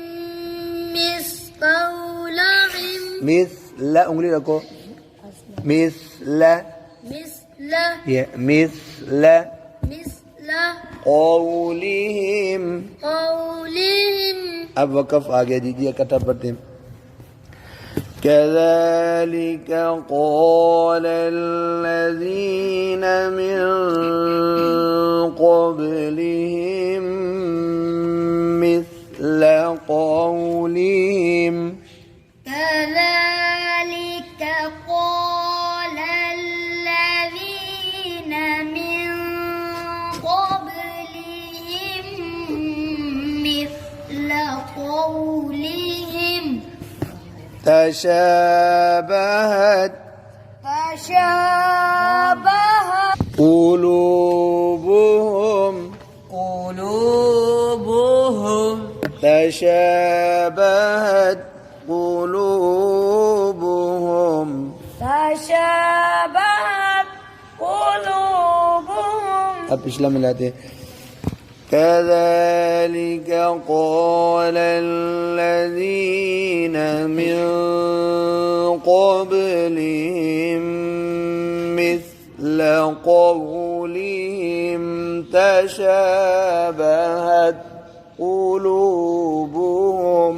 [SPEAKER 3] مثقولهم
[SPEAKER 1] मिस्ल उंगली रखो, मिस्ल
[SPEAKER 3] مثل
[SPEAKER 1] ये मिस्ल
[SPEAKER 3] مثل
[SPEAKER 1] क़ौलिहिम।
[SPEAKER 3] قولهم
[SPEAKER 1] अब वक़फ़ आ गया दीजिए, इकट्ठा पढ़ते हैं। كذلك قال الذين من قبلهم مثل قولهم
[SPEAKER 3] كذلك قال الذين من قبلهم مثل قولهم
[SPEAKER 1] تشابهت قلوبهم
[SPEAKER 5] قلوبهم
[SPEAKER 1] تشابهت قلوبهم
[SPEAKER 2] تشابهت قلوبهم
[SPEAKER 1] अब पिछला मिलाते हैं كذلك قال الذين من قبلهم مثل قولهم تشابهت قلوبهم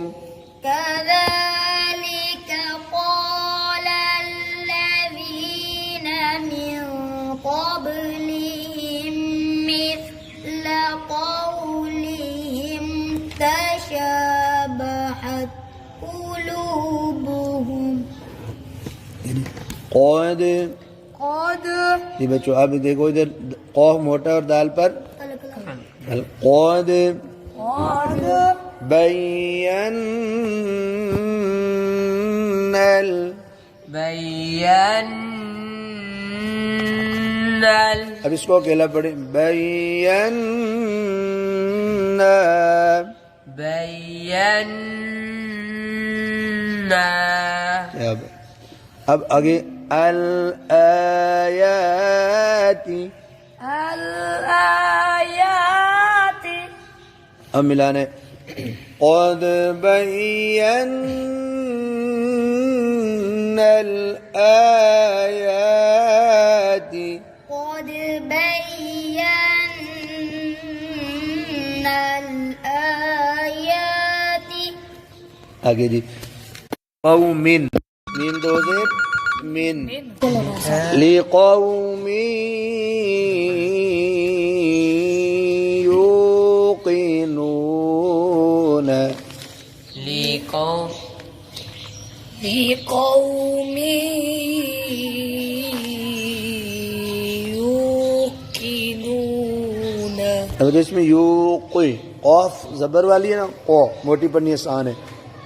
[SPEAKER 3] كذلك قال الذين من قبلهم مثل قولهم تشابهت قلوبهم
[SPEAKER 1] قد
[SPEAKER 3] قد
[SPEAKER 1] जी बच्चों अब देखो इधर कौफ मोटा और दाल पर قد بينا
[SPEAKER 5] بينا
[SPEAKER 1] अब इसको अकेला पढ़े بينا
[SPEAKER 5] بينا
[SPEAKER 1] अब आगे अल आयाती
[SPEAKER 2] الآيات
[SPEAKER 1] अब मिलाने قد بينا الآيات
[SPEAKER 3] قد بينا الآيات
[SPEAKER 1] आगे जी قوم मीम दो जेर मिन लिकौम युकिनून
[SPEAKER 5] لقوم
[SPEAKER 2] لقوم يوقنون
[SPEAKER 1] अब तो इसमें युकी कौफ जबर वाली है ना कौ मोटी पढ़नी आसान है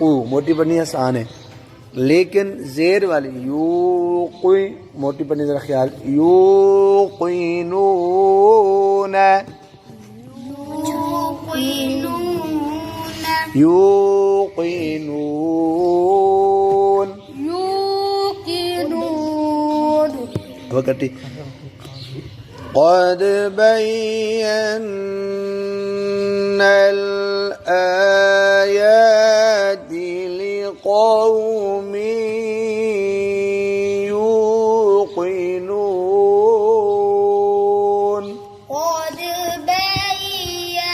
[SPEAKER 1] ऊ मोटी पढ़नी आसान है लेकिन जेर वाली युकी मोटी पढ़नी जरा ख्याल युकिनून युकिनून
[SPEAKER 2] يوقنون
[SPEAKER 1] वकटी قد بينا الآيات لقوم يوقنون
[SPEAKER 3] قد بينا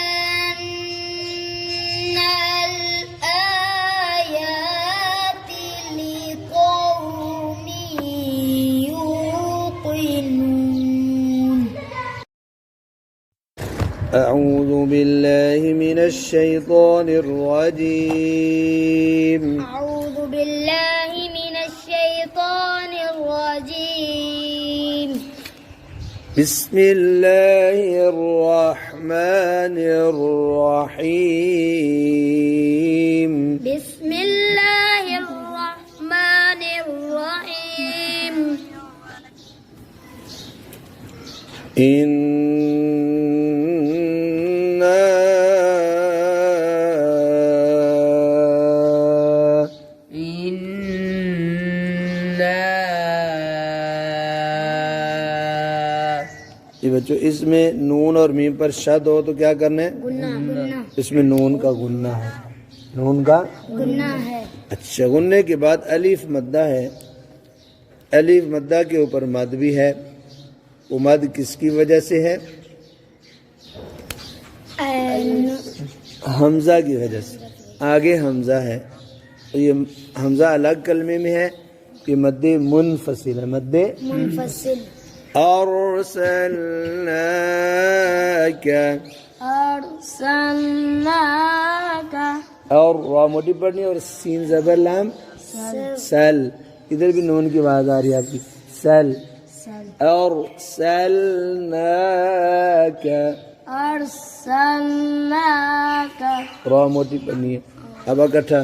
[SPEAKER 3] الآيات لقوم يوقنون
[SPEAKER 1] أعوذ بالله من الشيطان الرجيم
[SPEAKER 3] أعوذ بالله من الشيطان الرجيم
[SPEAKER 1] بسم الله الرحمن الرحيم
[SPEAKER 3] بسم الله الرحمن الرحيم
[SPEAKER 1] ये बच्चों इसमें नून और मीम पर शद हो तो क्या करना है
[SPEAKER 3] गुन्ना गुन्ना
[SPEAKER 1] इसमें नून का गुन्ना है नून का
[SPEAKER 3] गुन्ना है
[SPEAKER 1] अच्छा गुन्ने के बाद अलीफ मद्दा है अलीफ मद्दा के ऊपर मद भी है वो मद किसकी वजह से है हमजा की वजह से आगे हमजा है तो ये हमजा अलग कलमे में है ये मद्दे मुनफसिल है मद्दे
[SPEAKER 3] मुनफसिल
[SPEAKER 1] अर्सलनाक
[SPEAKER 2] أرسلناك
[SPEAKER 1] और रा मोटी पढ़नी और सीन जबर लाम सल इधर भी नून की आवाज आ रही है आपकी सल और सलनाक
[SPEAKER 2] أرسلناك
[SPEAKER 1] रा मोटी पढ़नी है अब इकट्ठा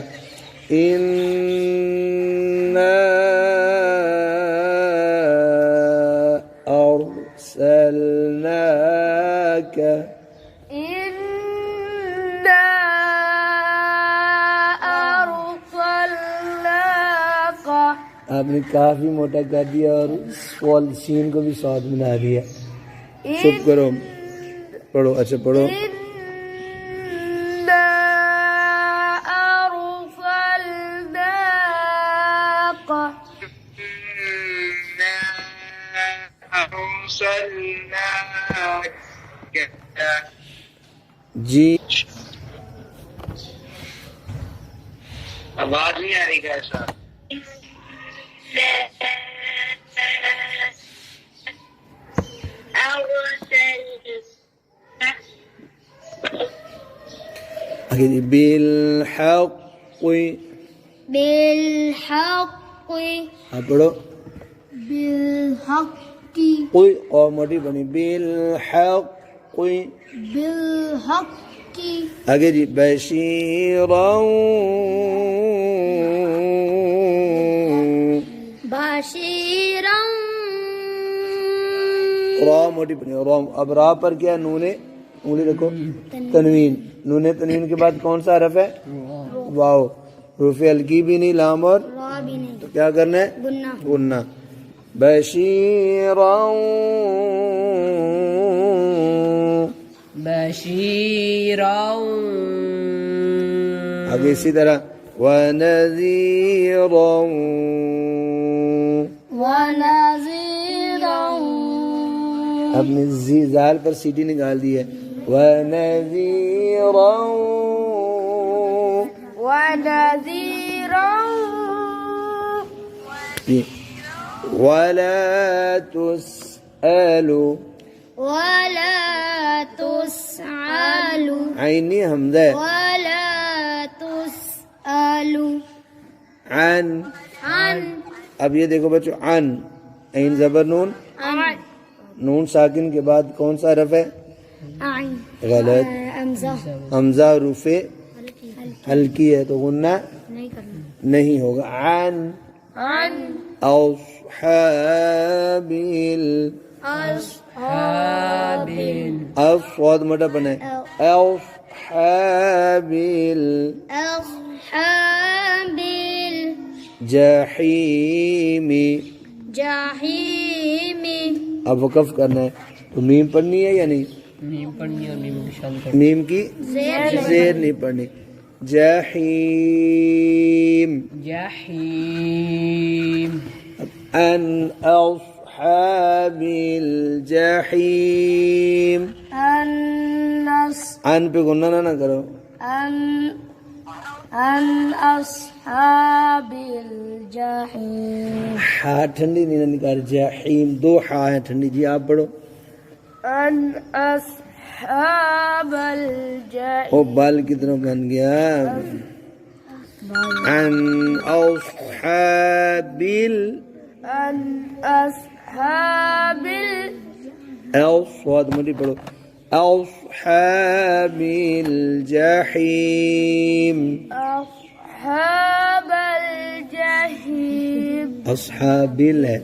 [SPEAKER 1] इन्ना अर्सलनाक
[SPEAKER 2] إنا
[SPEAKER 1] आपने काफी मोटा कर दिया और वॉल सीन को भी सौद बना दिया। चुप करो, पढ़ो। अच्छा पढ़ो। जी
[SPEAKER 4] आवाज नहीं आ रही कैसा?
[SPEAKER 1] बिल हक़,
[SPEAKER 3] बिलहक़,
[SPEAKER 1] हाँ पढ़ो।
[SPEAKER 3] बिलहक़ी,
[SPEAKER 1] कोई और मोटी बनी बिल हक़।
[SPEAKER 3] बिलहक़ी,
[SPEAKER 1] आगे जी बशीरन,
[SPEAKER 3] बशीरन,
[SPEAKER 1] रा मोटी बनी रा। अब रा पर क्या नूने उंगली रखो, तनवीन। नूने तनवीन के बाद कौन सा हरफ है? वाओ। रूफे हल्की भी नहीं, लाम और
[SPEAKER 3] रा भी नहीं,
[SPEAKER 1] तो क्या करना है?
[SPEAKER 3] गुन्ना,
[SPEAKER 1] गुन्ना। बशीरन,
[SPEAKER 5] बशीरन
[SPEAKER 1] आगे इसी तरह वनज़ीरन,
[SPEAKER 3] वनज़ीरन,
[SPEAKER 1] अपने जाल पर सीटी निकाल दी है। वनज़ीरन,
[SPEAKER 3] वनज़ीरन,
[SPEAKER 1] वला तुस्अलु,
[SPEAKER 3] वला तुस्अलु,
[SPEAKER 1] आइनी हमज़ा है।
[SPEAKER 3] वला तुस्अलु,
[SPEAKER 1] अन,
[SPEAKER 3] अन,
[SPEAKER 1] अब ये देखो बच्चों, अन ऐन ज़बर नून,
[SPEAKER 3] अन,
[SPEAKER 1] नून साकिन के बाद कौन सा हरफ है?
[SPEAKER 3] अन,
[SPEAKER 1] गलत।
[SPEAKER 3] हमज़ा,
[SPEAKER 1] हमज़ा रूफे हल्की है तो गुन्ना
[SPEAKER 3] नहीं करना,
[SPEAKER 1] नहीं होगा। अन
[SPEAKER 3] अन,
[SPEAKER 1] अस्हाबिल,
[SPEAKER 5] हाबिल
[SPEAKER 1] अस्वाद मोटा बने अस्हाबिल
[SPEAKER 3] अस्हाबिल
[SPEAKER 1] जहीमी।
[SPEAKER 3] जहीमी,
[SPEAKER 1] अब वक़फ़ करना है तो मीम पढ़नी है या नहीं?
[SPEAKER 5] मीम पढ़नी और मीम की शान करनी।
[SPEAKER 1] मीम की ज़ेर नहीं पढ़नी। जहीम,
[SPEAKER 5] जहीम
[SPEAKER 1] अन अस्हाबिल जहीम।
[SPEAKER 3] अन्नस,
[SPEAKER 1] अन पे गुन्ना ना करो।
[SPEAKER 3] अन अस्हाबिल जहीम,
[SPEAKER 1] हा ठंडी नहीं निकाल। जहीम दो हा है ठंडी। जी आप पढ़ो।
[SPEAKER 3] अन अस्हाबल जहीम,
[SPEAKER 1] ओ बाल की तरह बन गया। अन अस्हाबिल,
[SPEAKER 3] अन अस्हाबिल
[SPEAKER 1] स्वाद मोटी पढ़ो। अस्हाबिल जहीम,
[SPEAKER 3] अस्हाबल जहीम,
[SPEAKER 1] अस्हाबिल है।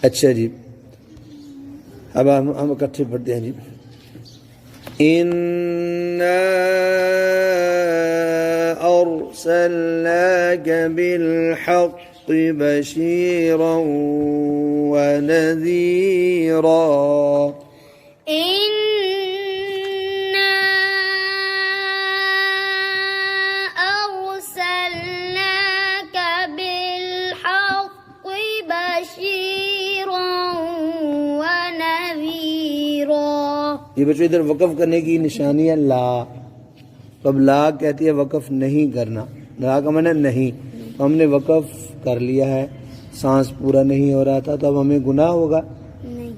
[SPEAKER 1] अच्छा जी, अब हम इकट्ठे पढ़ते हैं जी। इन्ना अरसलनाका बिलहक़्क़ि बशीरन व नज़ीरा।
[SPEAKER 3] इन्ना अरसलनाका बिलहक़्क़ि बशीरन व नज़ीरा।
[SPEAKER 1] ये बच्चों इधर वक़फ़ करने की निशानी है ला। तो अब ला कहती है वक़फ़ नहीं करना। ला का माने नहीं। तो हमने वक़फ़ कर लिया है, सांस पूरा नहीं हो रहा था, तो अब हमें गुनाह होगा?
[SPEAKER 3] नहीं,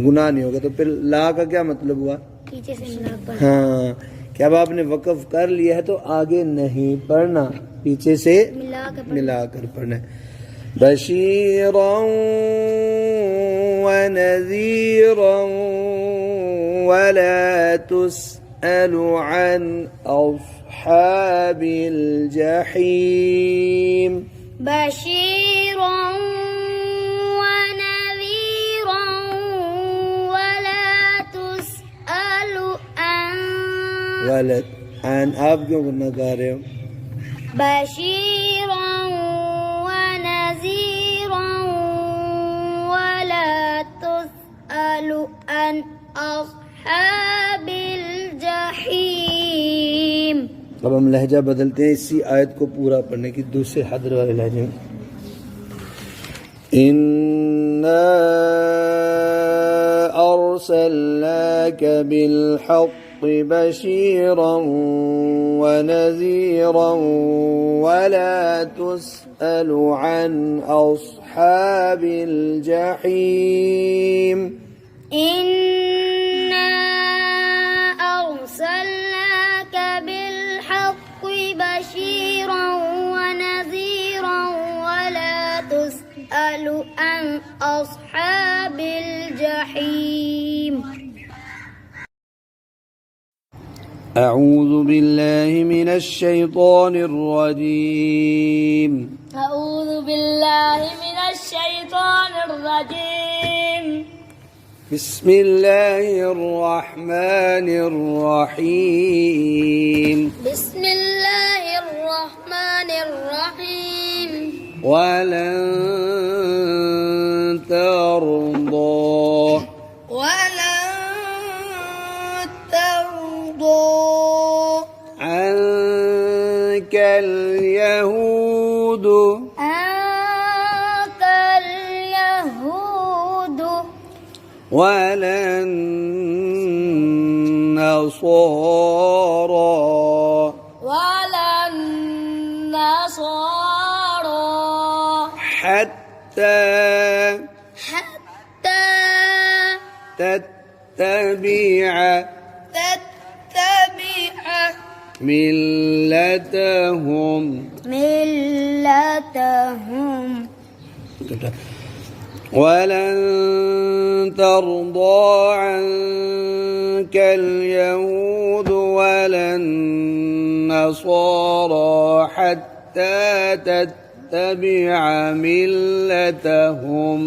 [SPEAKER 1] गुनाह नहीं होगा। तो फिर ला का क्या मतलब हुआ?
[SPEAKER 3] पीछे से मिला कर,
[SPEAKER 1] हाँ, क्या अब आपने वक़फ़ कर लिया है तो आगे नहीं पढ़ना, पीछे से मिलाकर पढ़ना है। बशीरन व नज़ीरन वला तुस्अलु अन अस्हाबिल जहीम।
[SPEAKER 3] बशीरन व नज़ीरन वला तुस्अलु अन,
[SPEAKER 1] गलत। अन आप क्यों गुनाह कर रहे हो?
[SPEAKER 3] बशीरन व नज़ीरन نذيرا ولا تسأل عن أصحاب الجحيم.
[SPEAKER 1] अब हम लहजा बदलते हैं इसी आयत को पूरा पढ़ने की दूसरे हदर वाले लहजे में. इन्ना अर्सलनाका बिलहक्कि बशीरन व नज़ीरन वला तुस्अलु अन अस्हाबिल जहीम.
[SPEAKER 3] إنا أرسلناك بالحق بشيرا ونذيرا ولا تسأل عن أصحاب الجحيم.
[SPEAKER 1] أعوذ بالله من الشيطان الرجيم.
[SPEAKER 3] أعوذ بالله من الشيطان الرجيم.
[SPEAKER 1] بسم الله الرحمن الرحيم.
[SPEAKER 3] بسم الله الرحمن الرحيم.
[SPEAKER 1] ولن ترضى عنك اليهود ولا النصارى حتى تتبع ملتهم ولن ترضى عنك اليهود ولا النصارى حتى تتبع ملتهم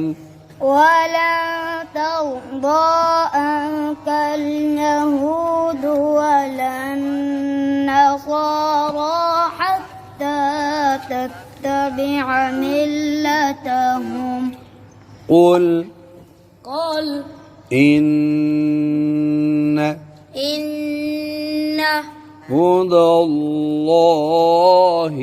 [SPEAKER 3] ولا ترضى عنك اليهود ولا النصارى حتى تتبع ملتهم.
[SPEAKER 1] قل إن هدى الله.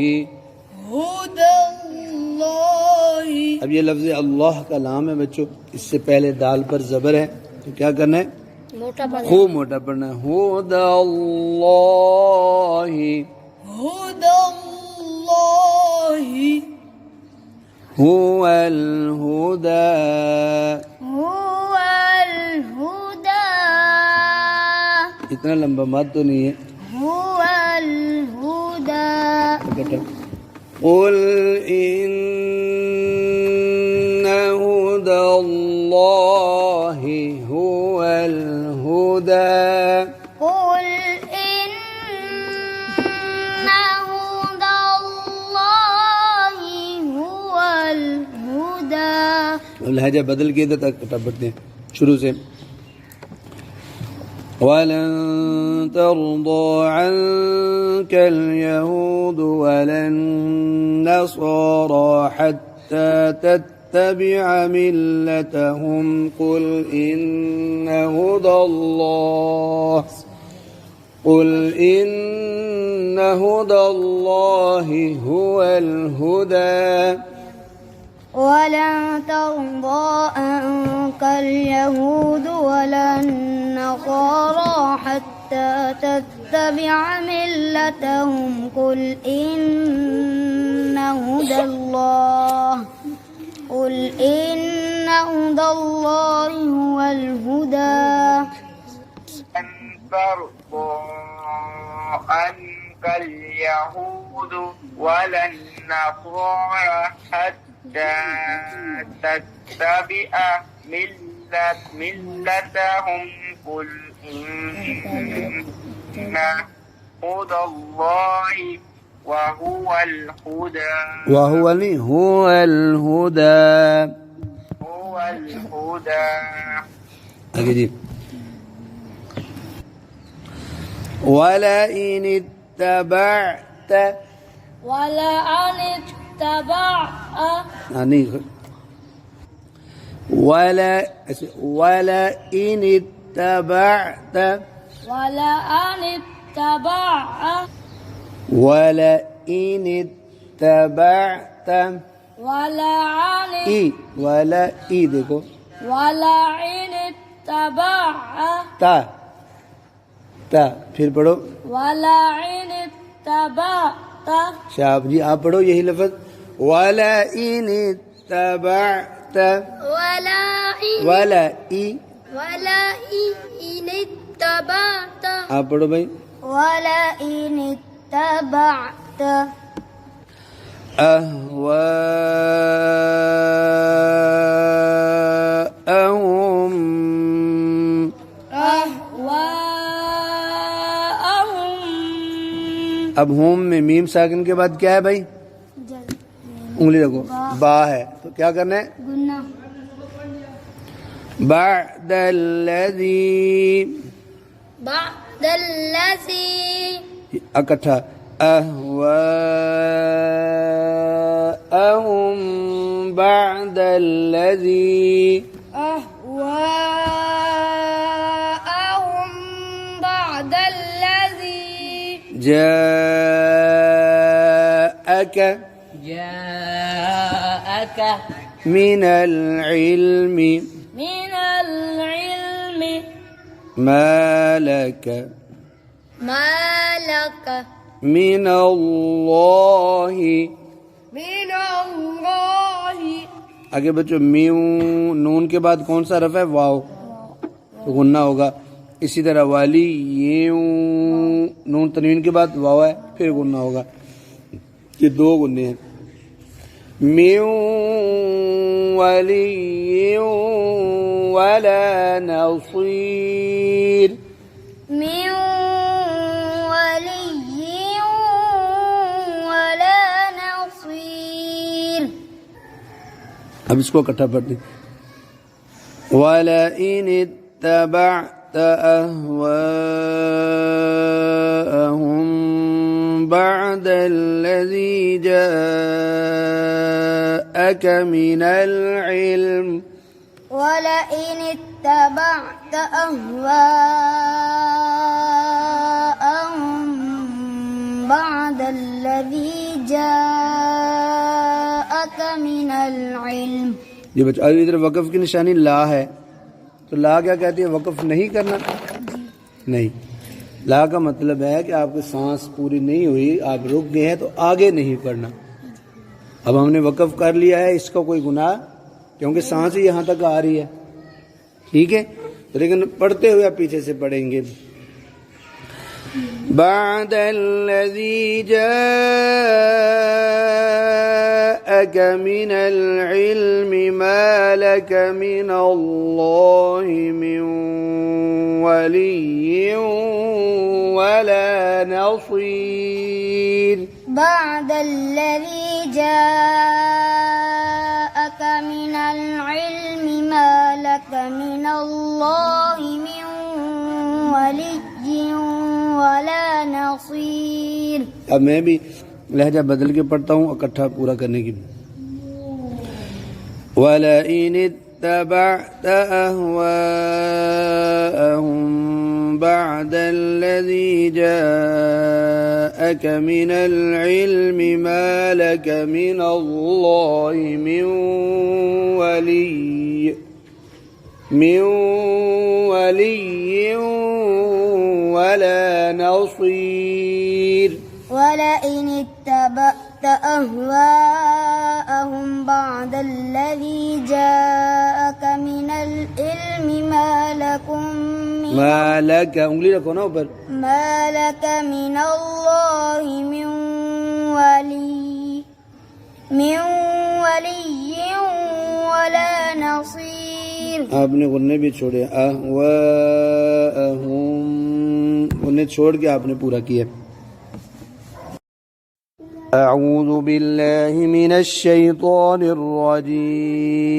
[SPEAKER 1] अब ये लफ्ज़ अल्लाह का नाम है बच्चों, इससे पहले दाल पर ज़बर है तो क्या करना है? खूब मोटा पढ़ना है. हुवल हुदा इतना लंबा मत तो नहीं है. قل إن هدى الله هو الهدى.
[SPEAKER 3] قل إن هدى الله هو الهدى.
[SPEAKER 1] लहजा बदल के इधर तक पढ़ते हैं शुरू से. ولن ترضى عنك اليهود ولا النصارى حتى تتبع ملتهم. قل إن هدى الله هو الهدى.
[SPEAKER 3] ولن ترضى عنك اليهود ولا النصارى حتى تتبع ملتهم. قل إن هدى الله هو الهدى.
[SPEAKER 4] أن ترضى عنك اليهود ولا النصارى حتى تتبع ملتهم. قل إن هدى الله وهو الهدى. هو الهدى.
[SPEAKER 1] आगे जी. ولئن اتبعت
[SPEAKER 3] तबा
[SPEAKER 1] नहीं वला ऐसे वला इन इत्तबअत
[SPEAKER 3] वला अन तबा
[SPEAKER 1] वला इन इत्तबअत
[SPEAKER 3] वला अन
[SPEAKER 1] वला ई देखो
[SPEAKER 3] वला इन तबा
[SPEAKER 1] ता ता फिर पढ़ो
[SPEAKER 3] वला इन तबा
[SPEAKER 1] शाह जी आप पढ़ो यही लफ्ज वला इन इत्तबअत वला ई
[SPEAKER 3] इन तबा
[SPEAKER 1] आप पढ़ो भाई
[SPEAKER 3] वला इन तबअत
[SPEAKER 1] अहवाअहुम अब होम में मीम साकिन के बाद क्या है भाई उंगली रखो बा है तो क्या करना है
[SPEAKER 3] गुन्ना
[SPEAKER 1] बअदल्लज़ी
[SPEAKER 3] बअदल्लज़ी
[SPEAKER 1] इकट्ठा अहवाअहुम बअदल्लज़ी
[SPEAKER 3] अहवाअहुम बअदल्लज़ी
[SPEAKER 1] जाअक
[SPEAKER 5] जाअक
[SPEAKER 1] मिनल इल्मि
[SPEAKER 3] मिनल इल्मि
[SPEAKER 1] मालक
[SPEAKER 3] मालक
[SPEAKER 1] मिनल्लाहि
[SPEAKER 3] मिनल्लाहि
[SPEAKER 1] आगे बच्चों म्यू नून के बाद कौन सा रफ़ है वाव तो गुन्ना होगा इसी तरह वाली ये नून तनवीन के बाद वाव है फिर गुन्ना होगा ये दो गुन्ने हैं म्यू वाली वला नसीर
[SPEAKER 3] मिन वलिय्यिन वला नसीर
[SPEAKER 1] अब इसको इकट्ठा पढ़ते वला इन इत्तबअत अहवाअहुम बअदल्लज़ी जाअक मिनल इल्म
[SPEAKER 3] ولئن اتبعت أهواءهم بعد الذي جاءك من العلم
[SPEAKER 1] ये बच्चों अभी इधर वक़फ़ की निशानी ला है तो ला क्या कहती है वक़फ़ नहीं करना नहीं ला का मतलब है कि आपकी सांस पूरी नहीं हुई आप रुक गए हैं तो आगे नहीं पढ़ना अब हमने वक़फ़ कर लिया है इसका कोई गुनाह क्योंकि सांस ही यहाँ तक आ रही है ठीक है लेकिन पढ़ते हुए आप पीछे से पढ़ेंगे बअदल्लज़ी जाअक मिनल इल्मि मा लक मिनल्लाहि मिन वलिय्यिन वला नसीर
[SPEAKER 3] بعد الذي جاءك من العلم ما لك من الله من ولي ولا نصير
[SPEAKER 1] अब मैं भी लहजा बदल के पढ़ता हूँ इकट्ठा पूरा करने की वलइन इत्तबअत अहवाअहुम बअदल्लज़ी जाअक मिनल इल्मि मा लक मिनल्लाहि मिन वलिय्यिन वला नसीर
[SPEAKER 3] ولئن اتبعت أهواءهم بعد الذي جاءك من العلم
[SPEAKER 1] ما لك उंगली रखो ना ऊपर
[SPEAKER 3] ما لك من الله من ولي ولا نصير
[SPEAKER 1] आपने गुन्ने भी छोड़े अहवाअहुम गुन्ने छोड़ के आपने पूरा किया أعوذ بالله من الشيطان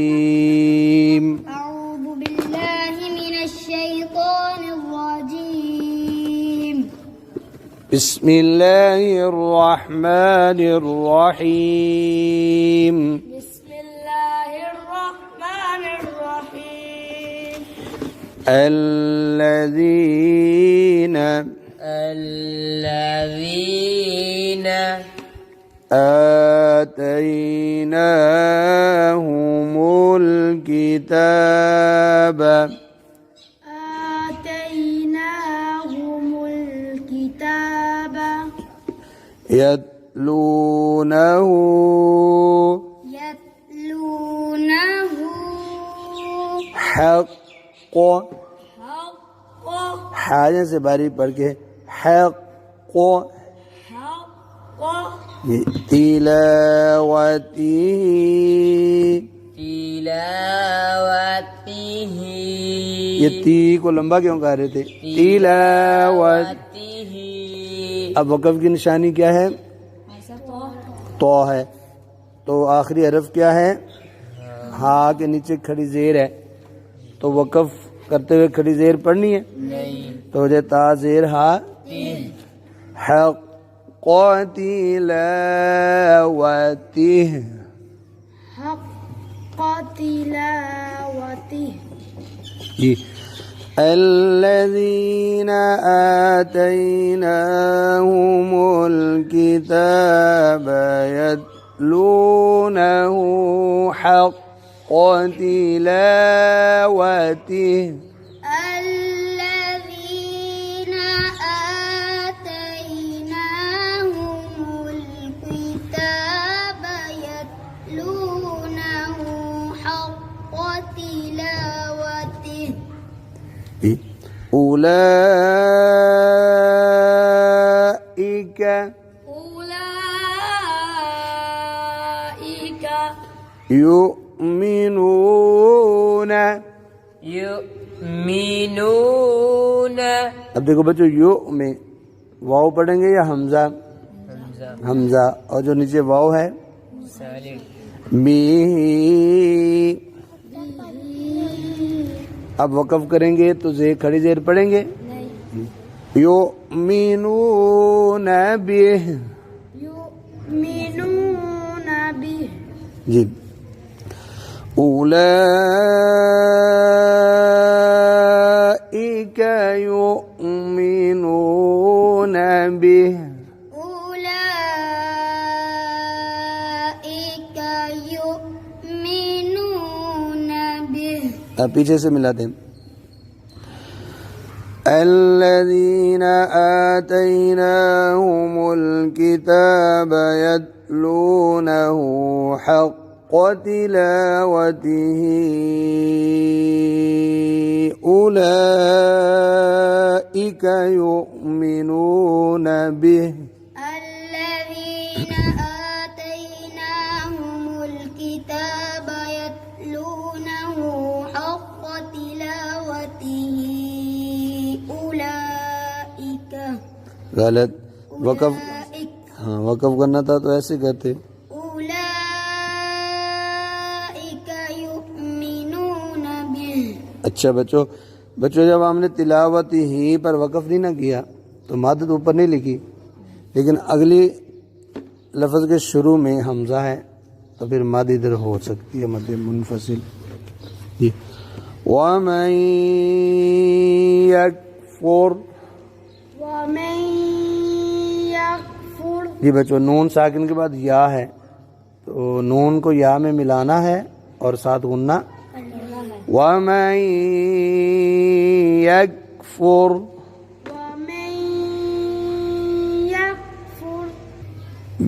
[SPEAKER 1] الرجيم
[SPEAKER 3] أعوذ بالله من الشيطان الرجيم
[SPEAKER 1] बिस्मिल्लाहिर्रहमानिर्रहीम
[SPEAKER 3] बिस्मिल्लाहिर्रहमानिर्रहीम
[SPEAKER 1] الذين آتيناهم الكتاب يتلونه حق حاجة से बारी पढ़ के حق ये ती को लंबा क्यों कह रहे थे? तिलावत। अब वक़फ़ की निशानी क्या है? तो है। तो आखिरी हरफ क्या है? हा के नीचे खड़ी जेर है, तो वक़फ़ करते हुए खड़ी जेर पढ़नी है नहीं, तो हो जाए ता जेर हा हक़्क़ तिलावतिह जी الذين آتيناهم الكتاب يتلونه حق تلاوته
[SPEAKER 3] الذين آتيناهم الكتاب يتلونه حق تلاوته
[SPEAKER 1] أولئك يؤمنون अब देखो बच्चों, यू में वाव पढ़ेंगे या हमजा? हमजा। और जो नीचे वाव है बी। अब वक़फ़ करेंगे तो जे खड़ी जेर पढ़ेंगे युमिनून बिह जी। उलाइक युमिनून बिह अब पीछे से मिलाते हैं الذين آتيناهم الكتاب يتلونه حق تلاوته أولئك يؤمنون به
[SPEAKER 3] الذين آتيناهم الكتاب يتلونه حق تلاوته أولئك
[SPEAKER 1] गलत। वक़फ़ हाँ वक़फ़ करना था तो ऐसे करते
[SPEAKER 3] أولئك يؤمنون به।
[SPEAKER 1] अच्छा बच्चों, जब हमने तिलावत ही पर वक़फ़ नहीं ना किया तो मद तो ऊपर नहीं लिखी, लेकिन अगली लफ्ज़ के शुरू में हमज़ा है तो फिर मद इधर हो सकती है, मद मुनफसिल जी। वमन यकफुर जी बच्चों, नून साकिन के बाद या है तो नून को या में मिलाना है और साथ गुन्ना। वमन यकफुर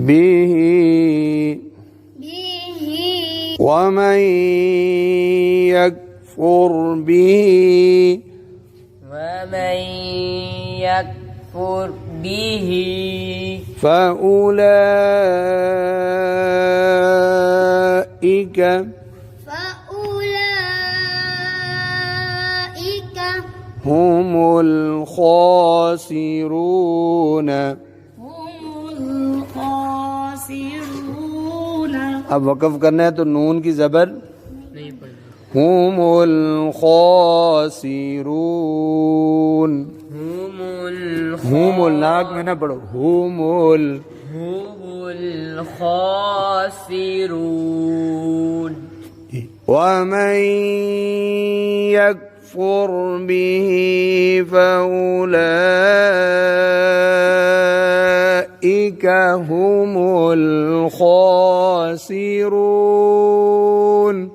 [SPEAKER 1] बिही वमन यकफुर बिही فأولئك هم الخاسرون अब वक़फ़ करना है तो नून की ज़बर हुमुल खासिरून हुमुल हुमुल, नाक में ना पढ़ो, हुमुल।
[SPEAKER 5] الخاسرون
[SPEAKER 1] ومن يكفر به فأولئك هم الخاسرون